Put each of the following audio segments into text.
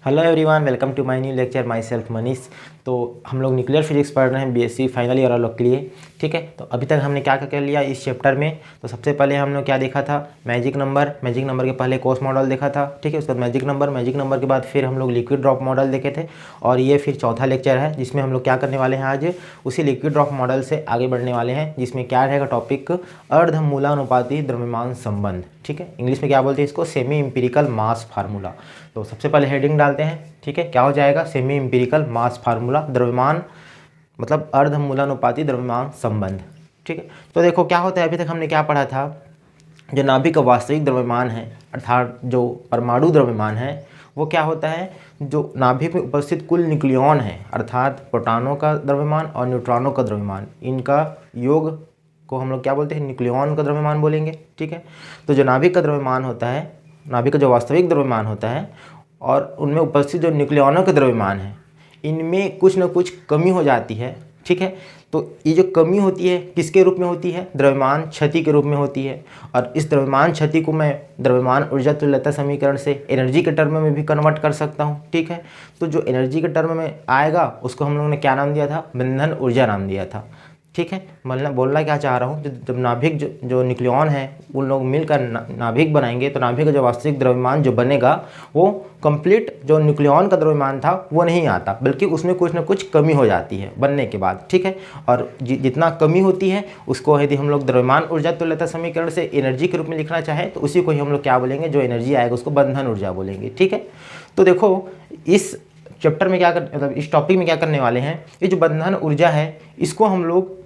Hello everyone, welcome to my new lecture. Myself Manish. तो हम लोग न्यूक्लियर फिजिक्स पढ़ रहे हैं बीएससी फाइनल ईयर वालों के लिए। ठीक है, तो अभी तक हमने क्या क्या कर लिया इस चैप्टर में। तो सबसे पहले हम लोग क्या देखा था, मैजिक नंबर के पहले कोस मॉडल देखा था। ठीक है, उसके बाद मैजिक नंबर के बाद फिर हम लोग लिक्विड ड्रॉप मॉडल देखे थे। और ये फिर चौथा लेक्चर है जिसमें हम लोग क्या करने वाले हैं, आज उसी लिक्विड ड्रॉप मॉडल से आगे बढ़ने वाले हैं, जिसमें क्या रहेगा टॉपिक, अर्धमूलानुपाती द्रव्यमान संबंध। ठीक है, इंग्लिश में क्या बोलते हैं इसको, सेमी इंपिरिकल मास फार्मूला। तो सबसे पहले हेडिंग डालते हैं। ठीक है, क्या हो जाएगा, सेमी इंपिरिकल मास फार्मूला, द्रव्यमान मतलब अर्धमूलानुपाती द्रव्यमान संबंध। ठीक है, तो देखो क्या होता है, अभी तक हमने क्या पढ़ा था, जो नाभिक का वास्तविक द्रव्यमान है अर्थात जो परमाणु द्रव्यमान है वो क्या होता है, जो नाभिक में उपस्थित कुल न्यूक्लियॉन है अर्थात प्रोटॉनों का द्रव्यमान और न्यूट्रॉनों का द्रव्यमान, इनका योग को हम लोग क्या बोलते हैं, न्यूक्लियॉन का द्रव्यमान बोलेंगे। ठीक है, तो जो नाभिक का द्रव्यमान होता है, नाभिक का जो वास्तविक द्रव्यमान होता है और उनमें उपस्थित जो न्यूक्लियॉनों के द्रव्यमान है, इनमें कुछ न कुछ कमी हो जाती है। ठीक है, तो ये जो कमी होती है किसके रूप में होती है, द्रव्यमान क्षति के रूप में होती है। और इस द्रव्यमान क्षति को मैं द्रव्यमान ऊर्जा तुल्यता समीकरण से एनर्जी के टर्म में भी कन्वर्ट कर सकता हूँ। ठीक है, तो जो एनर्जी के टर्म में आएगा उसको हम लोगों ने क्या नाम दिया था, बंधन ऊर्जा नाम दिया था। ठीक है, मतलब बोलना क्या चाह रहा हूँ, जब नाभिक जो न्यूक्लियॉन है उन लोग मिलकर नाभिक बनाएंगे तो नाभिक का जो वास्तविक द्रव्यमान जो बनेगा वो कंप्लीट जो न्यूक्लियॉन का द्रव्यमान था वो नहीं आता, बल्कि उसमें कुछ ना कुछ कमी हो जाती है बनने के बाद। ठीक है, और जितना कमी होती है उसको यदि हम लोग द्रव्यमान ऊर्जा तुल्यता समीकरण से एनर्जी के रूप में लिखना चाहें तो उसी को ही हम लोग क्या बोलेंगे, जो एनर्जी आएगा उसको बंधन ऊर्जा बोलेंगे। ठीक है, तो देखो इस चैप्टर में क्या मतलब इस टॉपिक में क्या करने वाले हैं, ये जो बंधन ऊर्जा है इसको हम लोग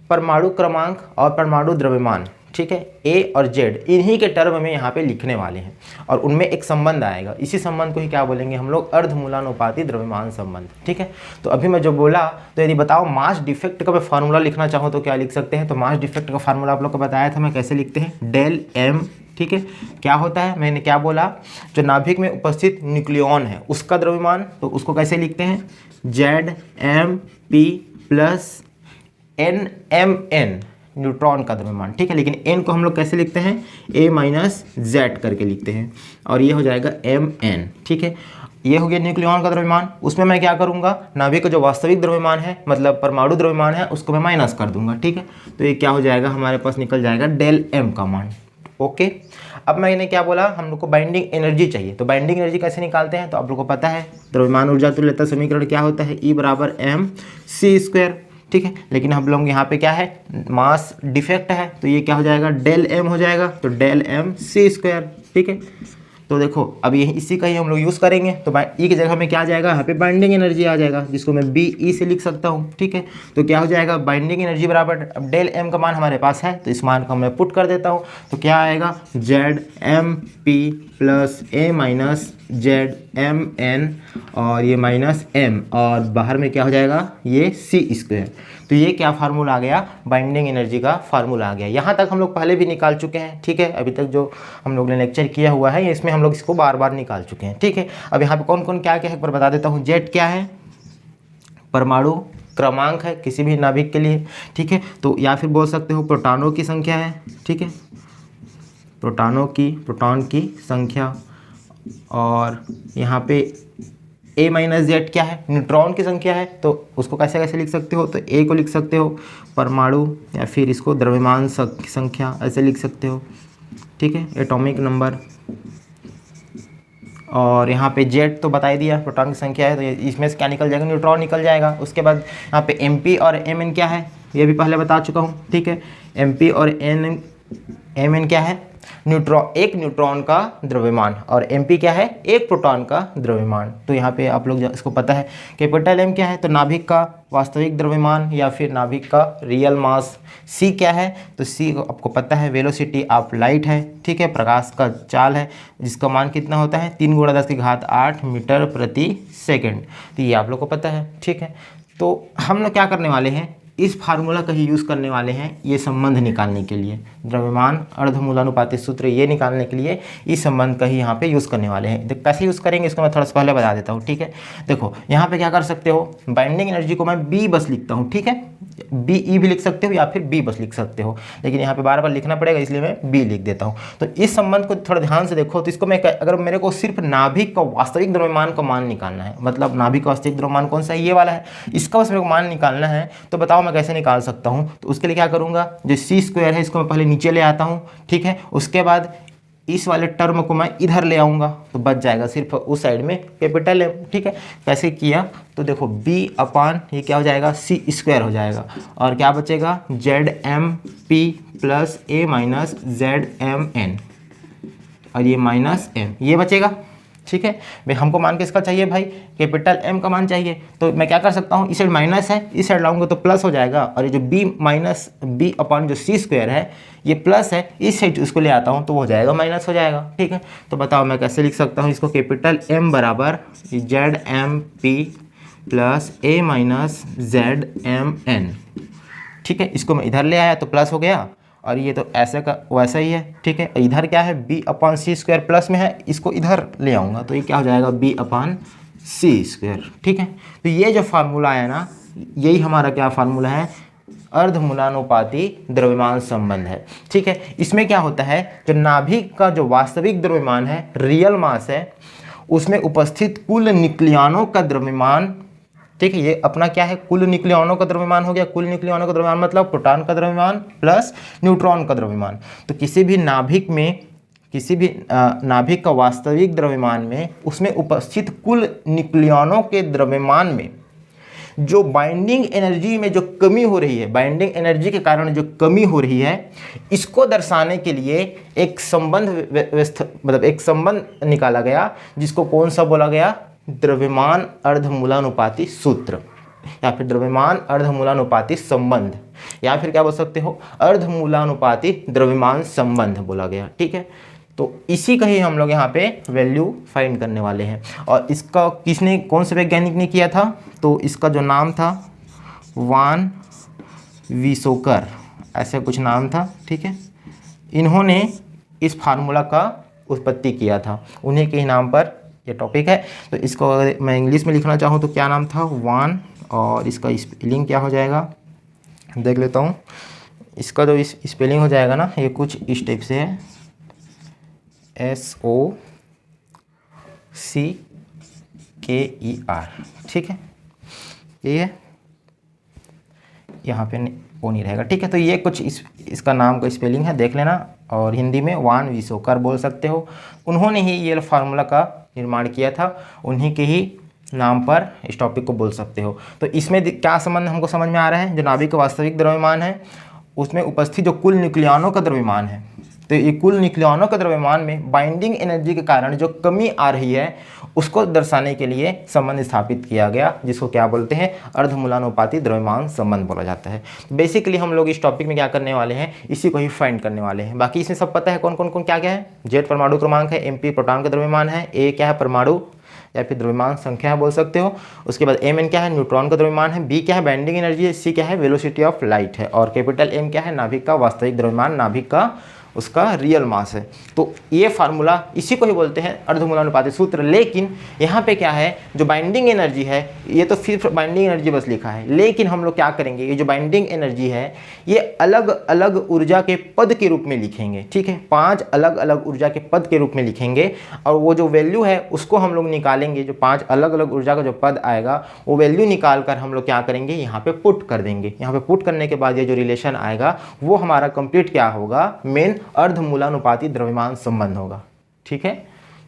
परमाणु क्रमांक और परमाणु द्रव्यमान, ठीक है, ए और जेड, इन्हीं के टर्म में यहाँ पे लिखने वाले हैं और उनमें एक संबंध आएगा। इसी संबंध को ही क्या बोलेंगे हम लोग, अर्धमूलानुपाती द्रव्यमान संबंध। ठीक है, तो अभी मैं जो बोला, तो यदि बताओ मास डिफेक्ट का मैं फार्मूला लिखना चाहूँ तो क्या लिख सकते हैं। तो मास डिफेक्ट का फार्मूला आप लोग को बताया था मैं, कैसे लिखते हैं, डेल एम। ठीक है, क्या होता है, मैंने क्या बोला, जो नाभिक में उपस्थित न्यूक्लियॉन है उसका द्रव्यमान, तो उसको कैसे लिखते हैं, Z M P plus N M N, neutron का द्रव्यमान। ठीक है, लेकिन एन को हम लोग कैसे लिखते हैं, ए माइनस जेड करके लिखते हैं और ये हो जाएगा एम एन। ठीक है, ये हो गया न्यूक्लियॉन का द्रव्यमान। उसमें मैं क्या करूंगा, नाभिक का जो वास्तविक द्रव्यमान है मतलब परमाणु द्रव्यमान है उसको मैं माइनस कर दूंगा। ठीक है, तो ये क्या हो जाएगा, हमारे पास निकल जाएगा डेल एम का मान। ओके, अब मैंने क्या बोला, हम लोग को बाइंडिंग एनर्जी चाहिए। तो बाइंडिंग एनर्जी कैसे निकालते हैं, तो आप लोग को पता है द्रव्यमान ऊर्जा तुल्यता समीकरण क्या होता है, ई बराबर एम सी स्क्वायर। ठीक है, लेकिन हम लोग यहाँ पे क्या है, मास डिफेक्ट है तो ये क्या हो जाएगा, डेल एम हो जाएगा, तो डेल एम सी स्क्वायर। ठीक है, तो देखो अब ये इसी का ही हम लोग यूज़ करेंगे, तो ई की जगह में क्या आ जाएगा, यहाँ पे बाइंडिंग एनर्जी आ जाएगा जिसको मैं बी ई से लिख सकता हूँ। ठीक है, तो क्या हो जाएगा, बाइंडिंग एनर्जी बराबर, अब डेल एम का मान हमारे पास है तो इस मान को मैं पुट कर देता हूँ, तो क्या आएगा, जेड एम पी प्लस ए माइनस जेड एम एन और ये माइनस एम और बाहर में क्या हो जाएगा, ये सी स्क्वायर। तो ये क्या फार्मूला आ गया, बाइंडिंग एनर्जी का फार्मूला आ गया। यहाँ तक हम लोग पहले भी निकाल चुके हैं। ठीक है, अभी तक जो हम लोग ने लेक्चर किया हुआ है इसमें हम लोग इसको बार बार निकाल चुके हैं। ठीक है, अब यहाँ पे कौन कौन क्या क्या है पर बता देता हूँ। जेड क्या है, परमाणु क्रमांक है किसी भी नाभिक के लिए। ठीक है, तो या फिर बोल सकते हो प्रोटॉनों की संख्या है। ठीक है, प्रोटॉन की संख्या। और यहाँ पे ए माइनस जेड क्या है, न्यूट्रॉन की संख्या है, तो उसको कैसे कैसे लिख सकते हो, तो ए को लिख सकते हो परमाणु या फिर इसको द्रव्यमान संख्या ऐसे लिख सकते हो। ठीक है, एटॉमिक नंबर। और यहाँ पे जेड तो बता ही दिया प्रोटॉन की संख्या है, तो इसमें से क्या निकल जाएगा, न्यूट्रॉन निकल जाएगा। उसके बाद यहाँ पे एम पी और एम एन क्या है, ये भी पहले बता चुका हूँ। ठीक है, एम पी और एम एन क्या है, एक न्यूट्रॉन का द्रव्यमान और एमपी क्या है, एक प्रोटॉन का द्रव्यमान। तो यहाँ पे आप लोग इसको पता है, कैपिटल एम क्या है, तो नाभिक का वास्तविक द्रव्यमान या फिर नाभिक का रियल मास। सी क्या है, तो सी आपको पता है वेलोसिटी ऑफ लाइट है। ठीक है, प्रकाश का चाल है जिसका मान कितना होता है, 3 × 10⁸ मीटर प्रति सेकेंड। तो ये आप लोग को पता है। ठीक है, तो हम लोग क्या करने वाले हैं, इस फार्मूला का ही यूज़ करने वाले हैं ये संबंध निकालने के लिए, द्रव्यमान अर्धमूलानुपाती सूत्र ये निकालने के लिए इस संबंध का ही यहाँ पे यूज़ करने वाले हैं। तो कैसे यूज़ करेंगे इसको मैं थोड़ा सा पहले बता देता हूँ, ठीक है। देखो यहाँ पे क्या कर सकते हो, बाइंडिंग एनर्जी को मैं बी बस लिखता हूँ, ठीक है। बी ई भी लिख सकते हो या फिर बी बस लिख सकते हो, लेकिन यहाँ पे बार बार लिखना पड़ेगा इसलिए मैं बी लिख देता हूँ। तो इस संबंध को थोड़ा ध्यान से देखो, तो इसको मैं अगर मेरे को सिर्फ नाभिक का वास्तविक द्रव्यमान का मान निकालना है, मतलब नाभिक का वास्तविक द्रव्यमान कौन सा है, ये वाला है, इसका बस मेरे को मान निकालना है, तो बताओ मैं कैसे निकाल सकता हूँ। तो उसके लिए क्या करूँगा, जो सी स्क्वायर है इसको मैं पहले नीचे ले आता हूँ, ठीक है। उसके बाद इस वाले टर्म को मैं इधर ले आऊँगा तो बच जाएगा सिर्फ उस साइड में कैपिटल M, ठीक है। कैसे किया तो देखो b अपान ये क्या हो जाएगा, सी स्क्वायर हो जाएगा, और क्या बचेगा ZMP plus A minus ZMN, और ये माइनस M ये बचेगा, ठीक है। भाई हमको मान किसका चाहिए भाई, कैपिटल M का मान चाहिए। तो मैं क्या कर सकता हूँ, इस साइड माइनस है, इस साइड लाऊंगा तो प्लस हो जाएगा, और ये जो b माइनस बी अपॉन जो सी स्क्वायर है ये प्लस है, इस साइड उसको ले आता हूँ तो वो हो जाएगा माइनस हो जाएगा, ठीक है। तो बताओ मैं कैसे लिख सकता हूँ इसको, कैपिटल M बराबर ZMP plus A minus ZMN, ठीक है। इसको मैं इधर ले आया तो प्लस हो गया, और ये तो ऐसे का वैसा ही है, ठीक है। इधर क्या है b अपान सी स्क्वायर प्लस में है, इसको इधर ले आऊँगा तो ये क्या हो जाएगा b अपान सी स्क्वायर, ठीक है। तो ये जो फार्मूला है ना, यही हमारा क्या फार्मूला है, अर्धमूलानुपाती द्रव्यमान संबंध है, ठीक है। इसमें क्या होता है, जो नाभिक का जो वास्तविक द्रव्यमान है, रियल मास है, उसमें उपस्थित कुल न्यूक्लियनों का द्रव्यमान, ठीक है। ये अपना क्या है, कुल न्यूक्लियनों का द्रव्यमान हो गया। कुल न्यूक्लियनों का द्रव्यमान मतलब प्रोटॉन का द्रव्यमान प्लस न्यूट्रॉन का द्रव्यमान। तो किसी भी नाभिक में, किसी भी नाभिक का वास्तविक द्रव्यमान में उसमें उपस्थित कुल न्यूक्लियनों के द्रव्यमान में जो बाइंडिंग एनर्जी में जो कमी हो रही है, बाइंडिंग एनर्जी के कारण जो कमी हो रही है, इसको दर्शाने के लिए एक संबंध मतलब एक संबंध निकाला गया, जिसको कौन सा बोला गया, द्रव्यमान अर्धमूलानुपाती सूत्र, या फिर द्रव्यमान अर्धमूलानुपाती संबंध, या फिर क्या बोल सकते हो, अर्धमूलानुपाती द्रव्यमान संबंध बोला गया, ठीक है। तो इसी का ही हम लोग यहाँ पे वैल्यू फाइंड करने वाले हैं। और इसका किसने, कौन से वैज्ञानिक ने किया था, तो इसका जो नाम था वान विसोकर, ऐसा कुछ नाम था, ठीक है। इन्होंने इस फार्मूला का उत्पत्ति किया था, उन्हीं के ही नाम पर ये टॉपिक है। तो इसको अगर मैं इंग्लिश में लिखना चाहूँ तो क्या नाम था, वान, और इसका स्पेलिंग क्या हो जाएगा देख लेता हूँ। इसका जो स्पेलिंग हो जाएगा ना, ये कुछ इस टाइप से है, SOCKER, ठीक है। ये है, यहाँ पे वो नहीं रहेगा, ठीक है। तो ये कुछ इसका नाम का स्पेलिंग है, देख लेना, और हिंदी में वान विसोकर बोल सकते हो। उन्होंने ही ये फार्मूला का निर्माण किया था, उन्हीं के ही नाम पर इस टॉपिक को बोल सकते हो। तो इसमें क्या संबंध हमको समझ में आ रहा है, जो नाभिक का वास्तविक द्रव्यमान है उसमें उपस्थित जो कुल न्यूक्लियनों का द्रव्यमान है, तो ये कुल न्यूक्लियनों का द्रव्यमान में बाइंडिंग एनर्जी के कारण जो कमी आ रही है उसको दर्शाने के लिए संबंध स्थापित किया गया, जिसको क्या बोलते हैं, अर्धमूलानुपाती द्रव्यमान संबंध बोला जाता है। बेसिकली हम लोग इस टॉपिक में क्या करने वाले हैं, इसी को ही फाइंड करने वाले हैं। बाकी इसमें सब पता है कौन कौन कौन क्या क्या है। जेड परमाणु क्रमांक है, MP प्रोटॉन का द्रव्यमान है, A क्या है, परमाणु या फिर द्रव्यमान संख्या है बोल सकते हो। उसके बाद Mn क्या है, न्यूट्रॉन का द्रव्यमान है, B क्या है, बाइंडिंग एनर्जी है, C क्या है, वेलोसिटी ऑफ लाइट है, और कैपिटल M क्या है, नाभिक का वास्तविक द्रव्यमान, नाभिक का उसका रियल मास है। तो ये फार्मूला, इसी को ही बोलते हैं अर्धमूलानुपाती सूत्र। लेकिन यहाँ पे क्या है, जो बाइंडिंग एनर्जी है, ये तो सिर्फ बाइंडिंग एनर्जी बस लिखा है, लेकिन हम लोग क्या करेंगे, ये जो बाइंडिंग एनर्जी है ये अलग अलग ऊर्जा के पद के रूप में लिखेंगे, ठीक है। 5 अलग अलग ऊर्जा के पद के रूप में लिखेंगे, और वो जो वैल्यू है उसको हम लोग निकालेंगे, जो 5 अलग अलग ऊर्जा का जो पद आएगा वो वैल्यू निकाल कर हम लोग क्या करेंगे, यहाँ पे पुट कर देंगे। यहाँ पे पुट करने के बाद ये जो रिलेशन आएगा वो हमारा कंप्लीट क्या होगा, मेन अर्धमूलानुपाती द्रव्यमान संबंध होगा, ठीक है।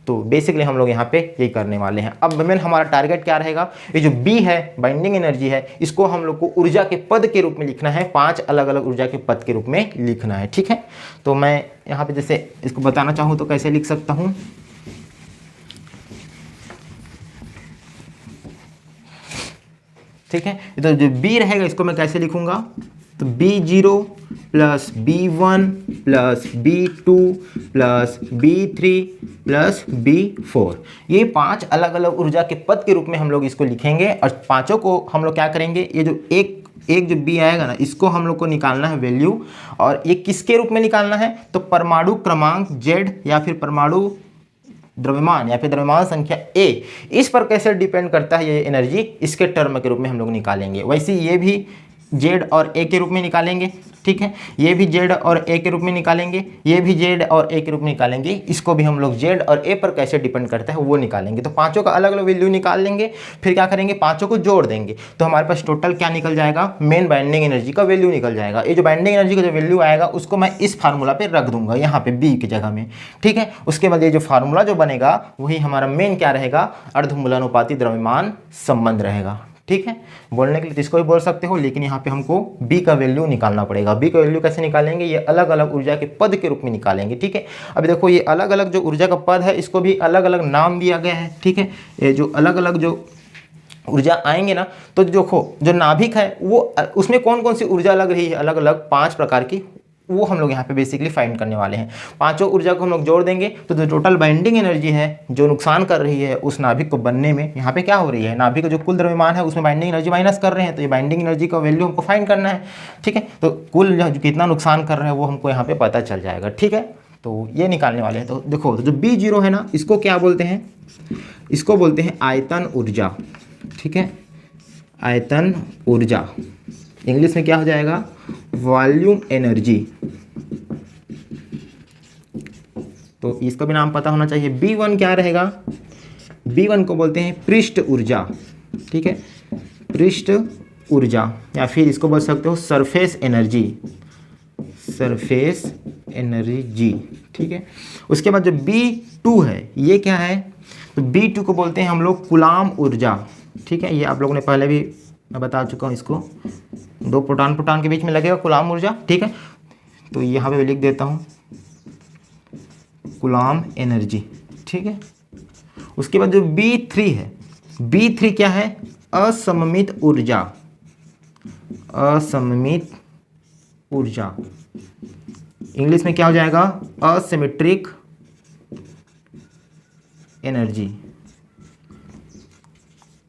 तो बेसिकली हम लोग यहाँ पे यही करने वाले हैं। अब मेन हमारा टारगेट क्या रहेगा, ये जो B है, बाइंडिंग एनर्जी है, इसको हम लोग को ऊर्जा के पद के रूप में लिखना है, 5 अलग अलग ऊर्जा के पद के रूप में लिखना है, ठीक है। तो मैं यहाँ पे जैसे इसको बताना चाहूँ तो कैसे लिख सकता हूँ, ठीक है। तो जो B रहेगा इसको मैं कैसे लिखूंगा, तो B0 plus B1 plus B2 plus B3 plus B4, ये 5 अलग अलग ऊर्जा के पद के रूप में हम लोग इसको लिखेंगे। और पांचों को हम लोग क्या करेंगे, ये जो एक एक जो बी आएगा ना, इसको हम लोग को निकालना है वैल्यू, और ये किसके रूप में निकालना है, तो परमाणु क्रमांक जेड या फिर परमाणु द्रव्यमान या फिर द्रव्यमान संख्या ए, इस पर कैसे डिपेंड करता है ये एनर्जी, इसके टर्म के रूप में हम लोग निकालेंगे। वैसे ये भी जेड और ए के रूप में निकालेंगे, ठीक है, ये भी जेड और ए के रूप में निकालेंगे, ये भी जेड और ए के रूप में निकालेंगे, इसको भी हम लोग जेड और ए पर कैसे डिपेंड करता है वो निकालेंगे। तो पांचों का अलग अलग वैल्यू निकाल लेंगे, फिर क्या करेंगे, पांचों को जोड़ देंगे, तो हमारे पास टोटल क्या निकल जाएगा, मेन बाइंडिंग एनर्जी का वैल्यू निकल जाएगा। ये जो बाइंडिंग एनर्जी का जो वैल्यू आएगा उसको मैं इस फार्मूला पे रख दूंगा, यहाँ पे बी की जगह में, ठीक है। उसके बाद ये जो फार्मूला जो बनेगा वही हमारा मेन क्या रहेगा, अर्धमूलानुपाती द्रव्यमान संबंध रहेगा, ठीक है। बोलने के लिए इसको भी बोल सकते हो, लेकिन यहाँ पे हमको बी का वैल्यू निकालना पड़ेगा। बी का वैल्यू कैसे निकालेंगे, ये अलग अलग ऊर्जा के पद के रूप में निकालेंगे, ठीक है। अभी देखो ये अलग अलग जो ऊर्जा का पद है इसको भी अलग अलग नाम दिया गया है, ठीक है। ये जो अलग अलग जो ऊर्जा आएंगे ना, तो देखो जो नाभिक है वो उसमें कौन कौन सी ऊर्जा लग रही है, अलग अलग 5 प्रकार की, वो हम लोग यहाँ पे बेसिकली फाइंड करने वाले हैं। पांचों ऊर्जा को हम लोग जोड़ देंगे तो जो टोटल बाइंडिंग एनर्जी है जो नुकसान कर रही है उस नाभिक को बनने में, यहाँ पे क्या हो रही है, नाभिक का जो कुल द्रव्यमान है उसमें बाइंडिंग एनर्जी माइनस कर रहे हैं, तो ये बाइंडिंग एनर्जी का वैल्यू हमको फाइंड करना है, ठीक है। तो कुल जो कितना नुकसान कर रहे हैं वो हमको यहाँ पे पता चल जाएगा, ठीक है। तो ये निकालने वाले हैं। तो देखो जो B0 है ना, इसको क्या बोलते हैं, इसको बोलते हैं आयतन ऊर्जा, ठीक है, आयतन ऊर्जा। इंग्लिश में क्या हो जाएगा, वॉल्यूम एनर्जी। तो इसका भी नाम पता होना चाहिए। B1 क्या रहेगा, B1 को बोलते हैं पृष्ठ ऊर्जा, ठीक है, पृष्ठ ऊर्जा, या फिर इसको बोल सकते हो सरफेस एनर्जी, सरफेस एनर्जी, ठीक है। उसके बाद जो B2 है ये क्या है, तो B2 को बोलते हैं हम लोग कूलाम ऊर्जा, ठीक है। ये आप लोगों ने पहले भी मैं बता चुका हूँ, इसको 2 प्रोटॉन के बीच में लगेगा कूलाम ऊर्जा, ठीक है। तो यहाँ पे लिख देता हूँ कूलाम एनर्जी, ठीक है। उसके बाद जो B3 है, B3 क्या है, असममित ऊर्जा, असममित ऊर्जा। इंग्लिश में क्या हो जाएगा, असिमेट्रिक एनर्जी,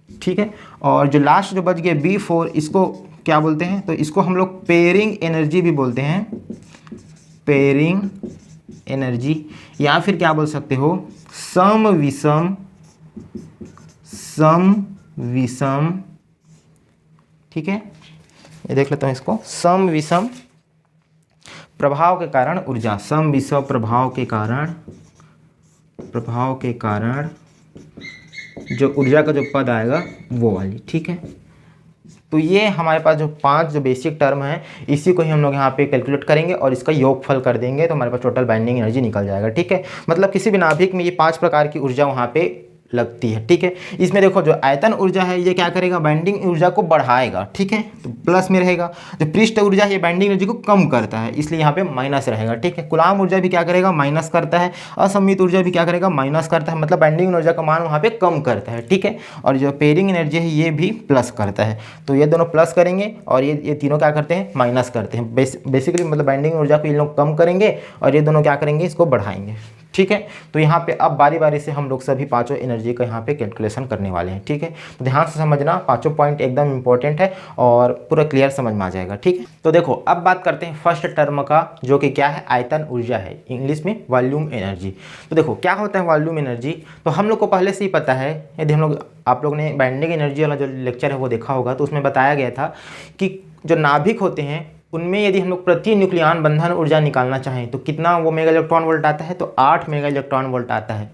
ठीक है। और जो लास्ट जो बच गया B4, इसको क्या बोलते हैं, तो इसको हम लोग पेयरिंग एनर्जी भी बोलते हैं, पेयरिंग एनर्जी, या फिर क्या बोल सकते हो, सम विषम, ठीक है। ये देख लेता हूँ इसको, सम विषम प्रभाव के कारण ऊर्जा, सम विषम प्रभाव के कारण जो ऊर्जा का जो पद आएगा वो वाली, ठीक है। तो ये हमारे पास जो 5 जो बेसिक टर्म है इसी को ही हम लोग यहाँ पे कैलकुलेट करेंगे और इसका योगफल कर देंगे, तो हमारे पास टोटल बाइंडिंग एनर्जी निकल जाएगा, ठीक है। मतलब किसी भी नाभिक में ये 5 प्रकार की ऊर्जा वहाँ पे लगती है, ठीक है। इसमें देखो जो आयतन ऊर्जा है ये क्या करेगा, बाइंडिंग ऊर्जा को बढ़ाएगा, ठीक है, तो प्लस में रहेगा। जो पृष्ठ ऊर्जा है ये बाइंडिंग एनर्जी को कम करता है, इसलिए यहाँ पे माइनस रहेगा, ठीक है। कूलाम ऊर्जा भी क्या करेगा, माइनस करता है। असममित ऊर्जा भी क्या करेगा, माइनस करता है, मतलब बाइंडिंग ऊर्जा का मान वहाँ पे कम करता है, ठीक है। और जो पेयरिंग एनर्जी है ये भी प्लस करता है, तो ये दोनों प्लस करेंगे और ये तीनों क्या करते हैं, माइनस करते हैं। बेसिकली मतलब बाइंडिंग ऊर्जा को ये लोग कम करेंगे और ये दोनों क्या करेंगे, इसको बढ़ाएंगे, ठीक है। तो यहाँ पे अब बारी बारी से हम लोग सभी 5 एनर्जी का यहाँ पे कैलकुलेशन करने वाले हैं, ठीक है। तो ध्यान से समझना, 5 पॉइंट एकदम इंपॉर्टेंट है और पूरा क्लियर समझ में आ जाएगा, ठीक है। तो देखो अब बात करते हैं फर्स्ट टर्म का, जो कि क्या है, आयतन ऊर्जा है, इंग्लिश में वॉल्यूम एनर्जी। तो देखो क्या होता है वॉल्यूम एनर्जी, तो हम लोग को पहले से ही पता है। यदि हम लोग, आप लोग ने बाइंडिंग एनर्जी वाला जो लेक्चर है वो देखा होगा, तो उसमें बताया गया था कि जो नाभिक होते हैं उनमें यदि हम लोग प्रति न्यूक्लियन बंधन ऊर्जा निकालना चाहें तो कितना वो मेगा इलेक्ट्रॉन वोल्ट आता है, तो 8 मेगा इलेक्ट्रॉन वोल्ट आता है।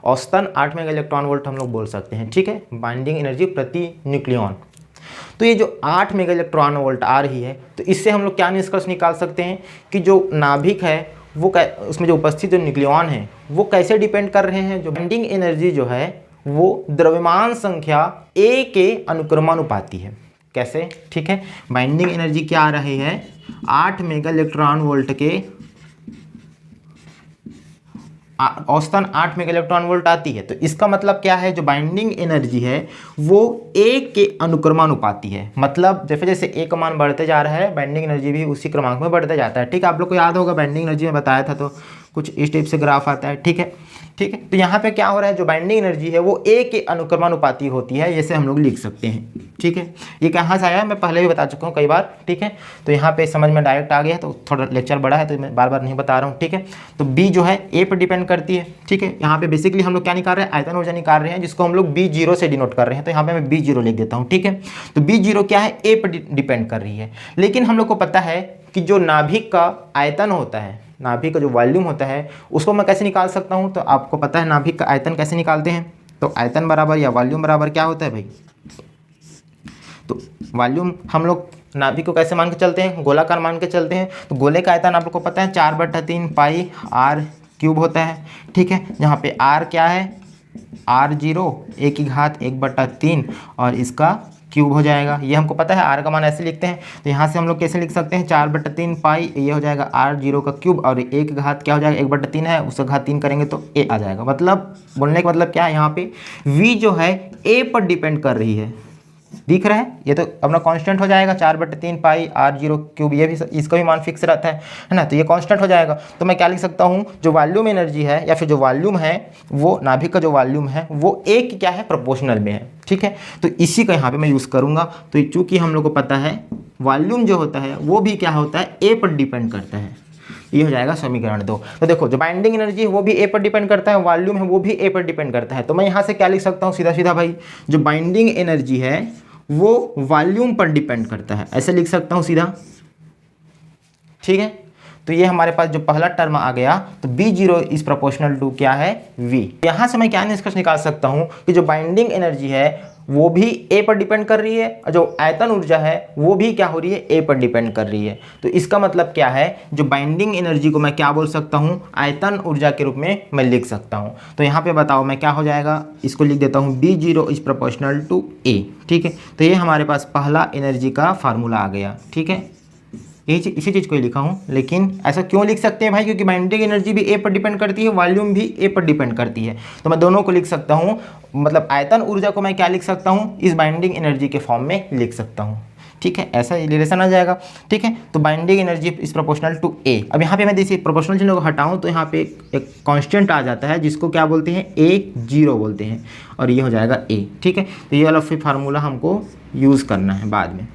औसतन 8 मेगा इलेक्ट्रॉन वोल्ट हम लोग बोल सकते हैं, ठीक है, बाइंडिंग एनर्जी प्रति न्यूक्लियन। तो ये जो 8 मेगा इलेक्ट्रॉन वोल्ट आ रही है, तो इससे हम लोग क्या निष्कर्ष निकाल सकते हैं कि जो नाभिक है वो उसमें जो उपस्थित जो न्यूक्लियन है वो कैसे डिपेंड कर रहे हैं। जो बाइंडिंग एनर्जी जो है वो द्रव्यमान संख्या A के अनुक्रमानुपाती है। कैसे, ठीक है, बाइंडिंग एनर्जी क्या आ रही है, 8 मेगा इलेक्ट्रॉन वोल्ट के औसतन 8 मेगा इलेक्ट्रॉन वोल्ट आती है। तो इसका मतलब क्या है, जो बाइंडिंग एनर्जी है वो A के अनुक्रमानुपाती है। मतलब जैसे जैसे A का मान बढ़ते जा रहा है बाइंडिंग एनर्जी भी उसी क्रमांक में बढ़ते जाता है, ठीक है। आप लोग को याद होगा बाइंडिंग एनर्जी में बताया था, तो कुछ इस टाइप से ग्राफ आता है, ठीक है। ठीक है, तो यहाँ पे क्या हो रहा है, जो बाइंडिंग एनर्जी है वो ए के अनुक्रमानुपाती होती है, जैसे हम लोग लिख सकते हैं, ठीक है। ये कहाँ से आया मैं पहले भी बता चुका हूँ कई बार, ठीक है। तो यहाँ पे समझ में डायरेक्ट आ गया है, तो थोड़ा लेक्चर बड़ा है तो मैं बार बार नहीं बता रहा हूँ, ठीक है। तो बी जो है ए पर डिपेंड करती है, ठीक है। यहाँ पे बेसिकली हम लोग क्या निकाल रहे हैं, आयतन ऊर्जा निकाल रहे हैं, जिसको हम लोग B0 से डिनोट कर रहे हैं। तो यहाँ पे मैं B0 लिख देता हूँ, ठीक है। तो B0 क्या है, ए पर डिपेंड कर रही है। लेकिन हम लोग को पता है कि जो नाभिक का आयतन होता है, नाभिक का जो वॉल्यूम होता है, उसको मैं कैसे निकाल सकता हूँ। तो आपको पता है नाभिक का आयतन कैसे निकालते हैं। तो आयतन बराबर या वॉल्यूम बराबर क्या होता है भाई, तो वॉल्यूम हम लोग नाभिक को कैसे मान के चलते हैं, गोलाकार मान के चलते हैं। तो गोले का आयतन आप लोग को पता है 4/3 पाई r³ होता है, ठीक है। जहाँ पे r क्या है, r0 1/1/3 और इसका क्यूब हो जाएगा। ये हमको पता है, r का मान ऐसे लिखते हैं। तो यहाँ से हम लोग कैसे लिख सकते हैं, 4/3 पाई, ये हो जाएगा r0 का क्यूब और 1 घात क्या हो जाएगा, 1/3 है, उसका घात 3 करेंगे तो a आ जाएगा। मतलब बोलने का मतलब क्या है, यहाँ पे v जो है a पर डिपेंड कर रही है, दिख रहा है। ये तो अपना कांस्टेंट हो जाएगा 4/3 पाई r0 क्यूब, ये भी इसका भी मान फिक्स रहता है ना। तो ये कांस्टेंट हो जाएगा। तो मैं क्या लिख सकता हूँ, जो वॉल्यूम एनर्जी है या फिर जो वॉल्यूम है, वो नाभिक का जो वॉल्यूम है वो ए की क्या है, प्रोपोर्शनल में है, ठीक है। तो इसी का यहाँ पे मैं यूज़ करूँगा। तो चूँकि हम लोग को पता है वॉल्यूम जो होता है वो भी क्या होता है, ए पर डिपेंड करता है। ये हो जाएगा समीकरण 2। तो देखो जो बाइंडिंग एनर्जी है वो भी ए पर डिपेंड करता है, वॉल्यूम है वो भी ए पर डिपेंड करता है। तो मैं यहाँ से क्या लिख सकता हूँ, सीधा सीधा भाई, जो बाइंडिंग एनर्जी है वो वॉल्यूम पर डिपेंड करता है, ऐसे लिख सकता हूँ सीधा, ठीक है। तो ये हमारे पास जो पहला टर्म आ गया, तो B0 इज प्रोपोर्शनल टू क्या है, V। यहाँ से मैं क्या निष्कर्ष निकाल सकता हूँ कि जो बाइंडिंग एनर्जी है वो भी ए पर डिपेंड कर रही है और जो आयतन ऊर्जा है वो भी क्या हो रही है, ए पर डिपेंड कर रही है। तो इसका मतलब क्या है, जो बाइंडिंग एनर्जी को मैं क्या बोल सकता हूँ, आयतन ऊर्जा के रूप में मैं लिख सकता हूँ। तो यहाँ पे बताओ मैं क्या हो जाएगा, इसको लिख देता हूँ B0 is proportional to A, ठीक है। तो ये हमारे पास पहला एनर्जी का फार्मूला आ गया, ठीक है। इसी चीज़ को ही लिखा हूँ। लेकिन ऐसा क्यों लिख सकते हैं भाई, क्योंकि बाइंडिंग एनर्जी भी ए पर डिपेंड करती है, वॉल्यूम भी ए पर डिपेंड करती है। तो मैं दोनों को लिख सकता हूँ, मतलब आयतन ऊर्जा को मैं क्या लिख सकता हूँ, इस बाइंडिंग एनर्जी के फॉर्म में लिख सकता हूँ, ठीक है। ऐसा रिलेशन आ जाएगा, ठीक है। तो binding energy is proportional to A. अब यहाँ पे मैं देखिए प्रोपोर्शनल चिन्ह को हटाऊँ तो यहाँ पे एक कांस्टेंट आ जाता है, जिसको क्या बोलते हैं, A0 बोलते हैं, और ये हो जाएगा A, ठीक है। तो ये वाला फिर फार्मूला हमको यूज़ करना है बाद में।